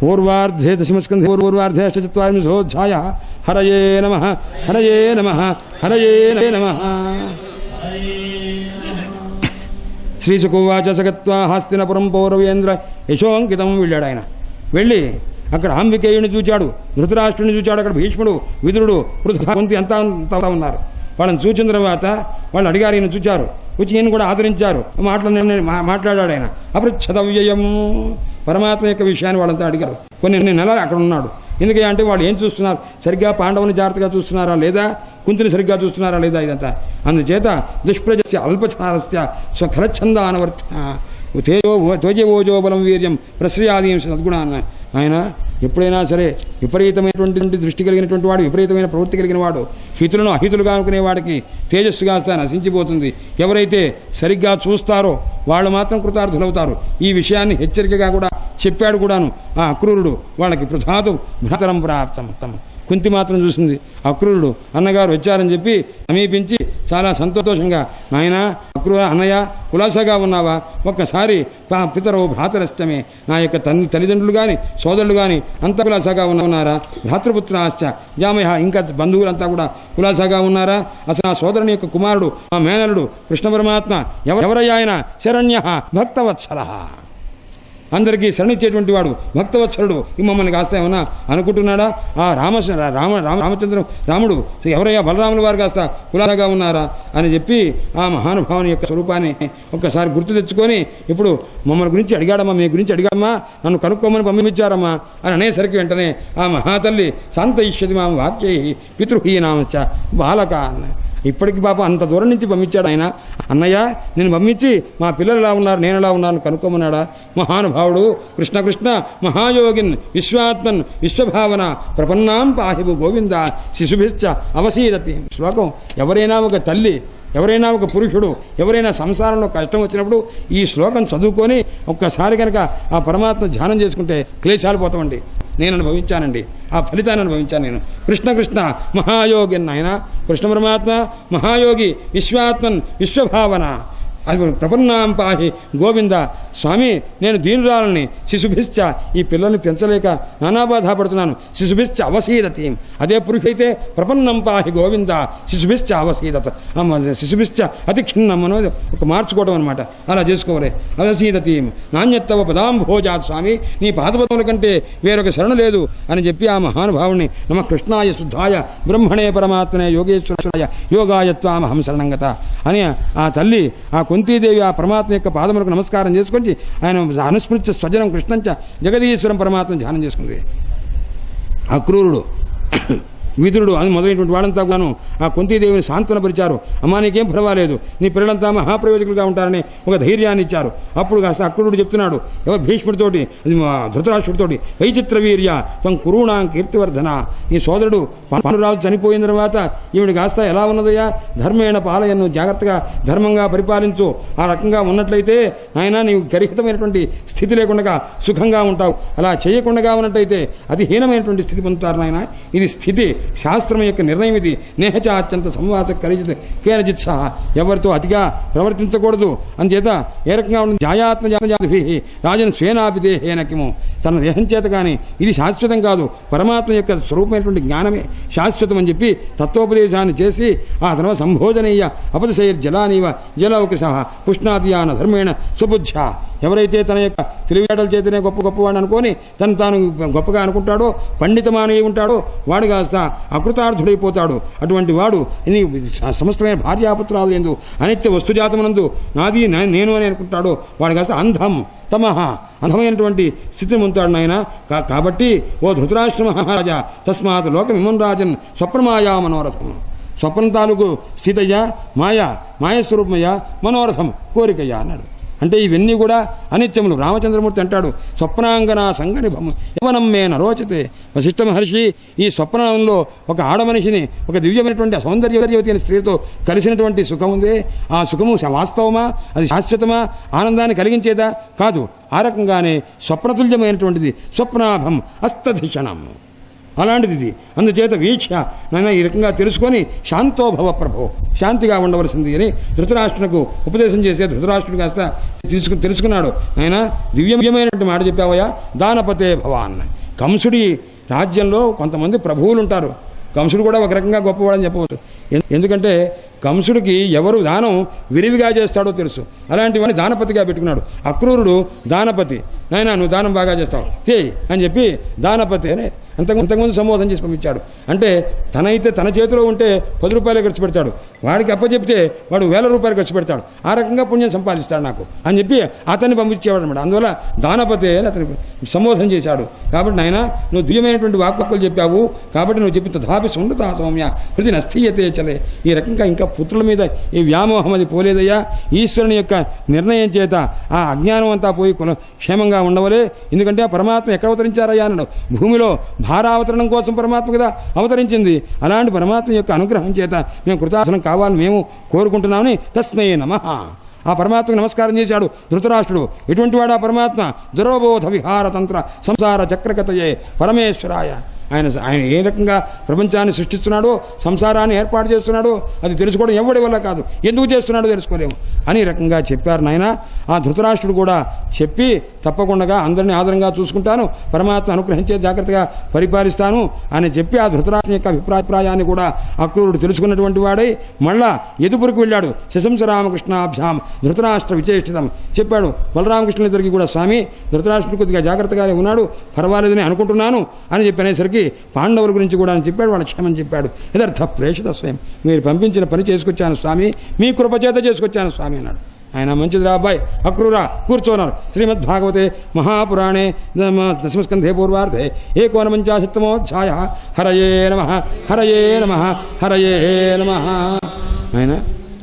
పూర్వార్ధే దశమస్కంధే పూర్వార్ధే అష్టచత్వారింశోధ్యాయ. హరయే నమః హరయే నమః హరయే నమః. శ్రీశుకోవాచ సగత్వా హాస్తినపురం పౌరవేంద్ర యశోంకితం వెళ్ళాడు. ఆయన వెళ్ళి అక్కడ అంబికేయుని చూచాడు, ధృతరాష్ట్రుని చూచాడు, అక్కడ భీష్ముడు, విదురుడు, కుంతి అంతా ఉన్నారు. వాళ్ళని చూచిన తర్వాత వాళ్ళు అడిగారు, ఈయన చూచారు, వచ్చి ఈయన కూడా ఆదరించారు. మాట్లాడాడు ఆయన. అపృచ్ఛతవ్యయం పరమాత్మ యొక్క విషయాన్ని వాళ్ళంతా అడిగారు. కొన్ని నెలలు అక్కడ ఉన్నాడు. ఎందుకంటే వాళ్ళు ఏం చూస్తున్నారు, సరిగ్గా పాండవుని జాగ్రత్తగా చూస్తున్నారా లేదా, కుంతిని సరిగ్గా చూస్తున్నారా లేదా, ఇదంతా. అందుచేత దుష్ప్రజస్య అల్పచారస్య స్వఖలఛందానవర్త తేజోజో బలం వీర్యం ప్రశ్రయాదీం సద్గుణాన్న. ఆయన ఎప్పుడైనా సరే విపరీతమైనటువంటి దృష్టి కలిగినటువంటి వాడు, విపరీతమైన ప్రవృత్తి కలిగిన వాడు, హితులను అహితులుగా అనుకునే వాడికి తేజస్సుగా నశించిపోతుంది. ఎవరైతే సరిగ్గా చూస్తారో వాళ్ళు మాత్రం కృతార్థులవుతారు. ఈ విషయాన్ని హెచ్చరికగా కూడా చెప్పాడు కూడాను ఆ అక్రూరుడు. వాళ్ళకి పృథాతు భ్రాతరం ప్రాప్తం. కుంతి మాత్రం చూసింది. అక్రూరుడు అన్నగారు వచ్చారని చెప్పి సమీపించి చాలా సంతోషంగా, నాయనా అక్రూర అన్నయ్య కులాసగా ఉన్నావా, ఒక్కసారి పితరవు భ్రాతరశ్చమే, నా యొక్క తల్లిదండ్రులు కానీ సోదరులు కానీ అంతా కులాసగా ఉన్నారా, భ్రాతృపుత్రాశ్చ జామయ, ఇంకా బంధువులంతా కూడా కులాసగా ఉన్నారా, అసలు నా సోదరుని యొక్క కుమారుడు ఆ మేనలుడు కృష్ణ పరమాత్మ ఎవరయ్యా ఆయన, శరణ్య భక్తవత్సల, అందరికీ శరణిచ్చేటువంటి వాడు, భక్తవత్సలుడు, మమ్మల్ని కాస్త ఏమన్నా అనుకుంటున్నాడా, ఆ రాముడు ఎవరయ్యా బలరాముల వారు కాస్త కులాగా ఉన్నారా అని చెప్పి ఆ మహానుభావుని యొక్క స్వరూపాన్ని ఒక్కసారి గుర్తు తెచ్చుకొని, ఇప్పుడు మమ్మల్ని గురించి అడిగాడమ్మా, మీ గురించి అడిగాడమ్మా, నన్ను కనుక్కోమని పంపించారమ్మా అని అనేసరికి వెంటనే ఆ మహాతల్లి శాంతయిష్యతి మాం వాక్యై పితృహీనామశ్చ బాలక అన్న. ఇప్పటికి పాప అంత దూరం నుంచి పంపించాడు ఆయన. అన్నయ్య నేను పంపించి మా పిల్లలు ఎలా ఉన్నారు, నేను ఎలా ఉన్నాను కనుక్కోమన్నాడా. మహానుభావుడు కృష్ణ మహాయోగిన్ విశ్వాత్మన్ విశ్వభావన ప్రపన్నాం పాహిబు గోవింద శిశుభిశ్చ అవసీదతి. శ్లోకం ఎవరైనా ఒక తల్లి, ఎవరైనా ఒక పురుషుడు, ఎవరైనా సంసారంలో కష్టం వచ్చినప్పుడు ఈ శ్లోకం చదువుకొని ఒక్కసారి కనుక ఆ పరమాత్మ ధ్యానం చేసుకుంటే క్లేశాలు పోతామండి. నేను అనుభవించానండి, ఆ ఫలితాన్ని అనుభవించాను నేను. కృష్ణ మహాయోగి ఆయన కృష్ణ పరమాత్మ మహాయోగి విశ్వాత్మన్ విశ్వభావన అది ప్రపన్నాం పాహి గోవింద. స్వామి నేను దీనురాలని, శిశుభిశ్చ ఈ పిల్లల్ని పెంచలేక నానా బాధపడుతున్నాను, శిశుభిశ్చ అవసీదతి. అదే పురుషైతే ప్రపన్నం పాహి గోవింద శిశుభిశ్చ అవసీదత, శిశుభిశ్చ అతి ఖిన్నం అనేది ఒక మార్చుకోవడం అనమాట. అలా చేసుకోవాలి. అవసీదతి నాణ్యత్తవ పదాంభోజాత్, స్వామి నీ పాదపదముల కంటే వేరొక శరణు లేదు అని చెప్పి ఆ మహానుభావుని నమ కృష్ణాయ శుద్ధాయ బ్రహ్మణే పరమాత్మనే యోగేశ్వరాయ యోగాయ త్వామహం శరణంగత అని ఆ తల్లి ఆ కుంతీదేవి ఆ పరమాత్మ యొక్క పాదములకు నమస్కారం చేసుకొని ఆయన అనుస్మృత్య స్వజనం కృష్ణంచ జగదీశ్వరం పరమాత్మ ధ్యానం చేసుకుంది. అక్రూరుడు విదురుడు అని మొదలైనటువంటి వాళ్ళంతా కూడాను ఆ కుంతీదేవిని సాంత్వనపరిచారు. అమ్మా నీకేం పర్వాలేదు, నీ పిల్లలంతా మహాప్రయోజకులుగా ఉంటారని ఒక ధైర్యాన్ని ఇచ్చారు. అప్పుడు కాస్త అక్రూరుడు చెప్తున్నాడు భీష్ముడితోటి, ధృతరాష్ట్రుడితోటి, వైచిత్ర వీర్య తం కురుణాం కీర్తివర్ధన, నీ సోదరుడు పాండురాజు చనిపోయిన తర్వాత ఈవిడ కాస్త ఎలా ఉన్నదయ్యా, ధర్మేణ పాలయను, జాగ్రత్తగా ధర్మంగా పరిపాలించు. ఆ రకంగా ఉన్నట్లయితే నాయన నీవు గర్హితమైనటువంటి స్థితి లేకుండా సుఖంగా ఉంటావు. అలా చేయకుండా ఉన్నట్లయితే అతి హీనమైనటువంటి స్థితి పొందుతారు నాయన. ఇది స్థితి, శాస్త్రం యొక్క నిర్ణయం ఇది. నేహచ అత్యంత సంవాస కరిచిత కేనజిత్స, ఎవరితో అతిగా ప్రవర్తించకూడదు. అందుచేత ఏ రకంగా ఉంటుంది, జాయాత్మజాతి రాజన్ స్వేనాభిదేహేన కిము, తన దేహం చేత కానీ ఇది శాశ్వతం కాదు, పరమాత్మ యొక్క స్వరూపమైనటువంటి జ్ఞానమే శాశ్వతం అని చెప్పి తత్వోపదేశాన్ని చేసి ఆ తర్వాత సంబోధనీయ అపదశైర్జలానీవ జలౌకశ పుష్ణాదియాన ధర్మేణ సుబుద్ధ, ఎవరైతే తన యొక్క తెలివితేటల చేతనే గొప్పవాడిని అనుకొని తను తాను గొప్పగా అనుకుంటాడో, పండితమానయ్య ఉంటాడో వాడు కాస్త అకృతార్థుడైపోతాడు. అటువంటి వాడు సమస్తమైన భార్యాపుత్రాలు ఎందు అనిత్య వస్తుజాతమునందు నాది నేను అని అనుకుంటాడో వాడు కాస్త అంధం తమహ, అంధమైనటువంటి స్థితిని పొందుతాడు నాయన. కాబట్టి ఓ ధృతరాష్ట్ర మహారాజా, తస్మాత్ లోకమిమం రాజన్ స్వప్నమాయా మనోరథం, స్వప్నం తాలూకు స్థితయ్య మాయస్వరూపమయ్య, మనోరథం కోరికయ్య అన్నాడు. అంటే ఇవన్నీ కూడా అనిత్యములు. రామచంద్రమూర్తి అంటాడు స్వప్నాంగన సంగనిభము యవనం మే నరోచతే. వశిష్ఠ మహర్షి ఈ స్వప్నంలో ఒక ఆడమనిషిని, ఒక దివ్యమైనటువంటి సౌందర్యవతి అనే స్త్రీతో కలిసినటువంటి సుఖం ఉంది. ఆ సుఖము వాస్తవమా, అది శాశ్వతమా, ఆనందాన్ని కలిగించేదా? కాదు. ఆ రకంగానే స్వప్నతుల్యమైనటువంటిది స్వప్నాభం అస్తధిషణం, అలాంటిది ఇది. అందుచేత వీక్ష నన్ను ఈ రకంగా తెలుసుకొని శాంతోభవ ప్రభో, శాంతిగా ఉండవలసింది అని ధృతరాష్ట్రునికి ఉపదేశం చేసే ధృతరాష్ట్రుడు కాస్త తెలుసుకున్నాడు. ఆయన దివ్యమైనటువంటి మాట చెప్పావయ్యా, దానపతే భవ అన్న. కంసుడి రాజ్యంలో కొంతమంది ప్రభువులు ఉంటారు. కంసుడు కూడా ఒక రకంగా గొప్పవాడని చెప్పవచ్చు. ఎందుకంటే కంసుడికి ఎవరు దానం విరివిగా చేస్తాడో తెలుసు. అలాంటి వాడిని దానపతిగా పెట్టుకున్నాడు. అక్రూరుడు దానపతి, నాయన నువ్వు దానం బాగా చేస్తావు అని చెప్పి దానపతి అని అంతకుముందు సంబోధన చేసి పంపించాడు. అంటే తనైతే తన చేతిలో ఉంటే 10 రూపాయలే ఖర్చు పెడతాడు, వాడికి అప్పచెప్తే వాడు 1000 రూపాయలు ఖర్చు పెడతాడు. ఆ రకంగా పుణ్యం సంపాదిస్తాడు నాకు అని చెప్పి అతన్ని పంపించేవాడు అనమాట. అందువల్ల దానపతి అని అతని సంబోధన చేశాడు. కాబట్టి నాయన నువ్వు దివ్యమైనటువంటి వాక్వాక్కులు చెప్పావు, కాబట్టి నువ్వు చెప్పి తథాపి సుందతా సౌమ్య హృది నస్థీయతే చలే. ఈ రకంగా ఇంకా పుత్రుల మీద ఈ వ్యామోహం అది పోలేదయ్యా. ఈశ్వరుని యొక్క నిర్ణయం చేత ఆ అజ్ఞానం అంతా పోయి క్షేమంగా ఉండవలే. ఎందుకంటే ఆ పరమాత్మ ఎక్కడ అవతరించారయ్యా అన్నాడు. భూమిలో భారావతరణం కోసం పరమాత్మ కదా అవతరించింది. అలాంటి పరమాత్మ యొక్క అనుగ్రహం చేత మేము కృతార్థనం కావాలని మేము కోరుకుంటున్నామని తస్మై నమః, ఆ పరమాత్మకు నమస్కారం చేశాడు ధృతరాష్ట్రుడు. ఎటువంటి వాడు ఆ పరమాత్మ? దురోబోధ విహారతంత్ర సంసార చక్రకతయే పరమేశ్వరాయ. ఆయన ఏ రకంగా ప్రపంచాన్ని సృష్టిస్తున్నాడో, సంసారాన్ని ఏర్పాటు చేస్తున్నాడో అది తెలుసుకోవడం ఎవడి వల్ల కాదు, ఎందుకు చేస్తున్నాడో తెలుసుకోలేము అని రకంగా చెప్పారు నాయన. ఆ ధృతరాష్ట్రుడు కూడా చెప్పి తప్పకుండా అందరినీ ఆదరంగా చూసుకుంటాను, పరమాత్మ అనుగ్రహించే జాగ్రత్తగా పరిపాలిస్తాను అని చెప్పి ఆ ధృతరాష్ట్రుని యొక్క అభిప్రాయాన్ని కూడా అక్రూరుడు తెలుసుకున్నటువంటి వాడై మళ్ళా ఎదుపురికి వెళ్ళాడు. శశంస రామకృష్ణాభ్యాం ధృతరాష్ట్ర విచేష్టితం చెప్పాడు. బలరామకృష్ణులిద్దరికి కూడా స్వామి ధృతరాష్ట్రుడు కొద్దిగా జాగ్రత్తగానే ఉన్నాడు, పర్వాలేదని అనుకుంటున్నాను అని చెప్పనేసరికి పాండవుల గురించి కూడా అని చెప్పాడు. వాళ్ళ క్షేమం చెప్పాడు. యథార్థ ప్రేషిత స్వయం, మీరు పంపించిన పని చేసుకొచ్చాను స్వామి, మీ కృపచేత చేసుకొచ్చాను స్వామి అన్నాడు. ఆయన మంచిదిరా అబ్బాయి అక్రూరా కూర్చోన్నారు. శ్రీమద్భాగవతే మహాపురాణే దశమస్కంధే పూర్వార్ధే 51 హరయే నమః హరయే నమః హరయే నమః. ఆయన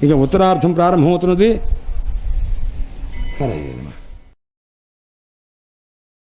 ఇక ఉత్తరార్థం ప్రారంభమవుతున్నది. హరయే నమః.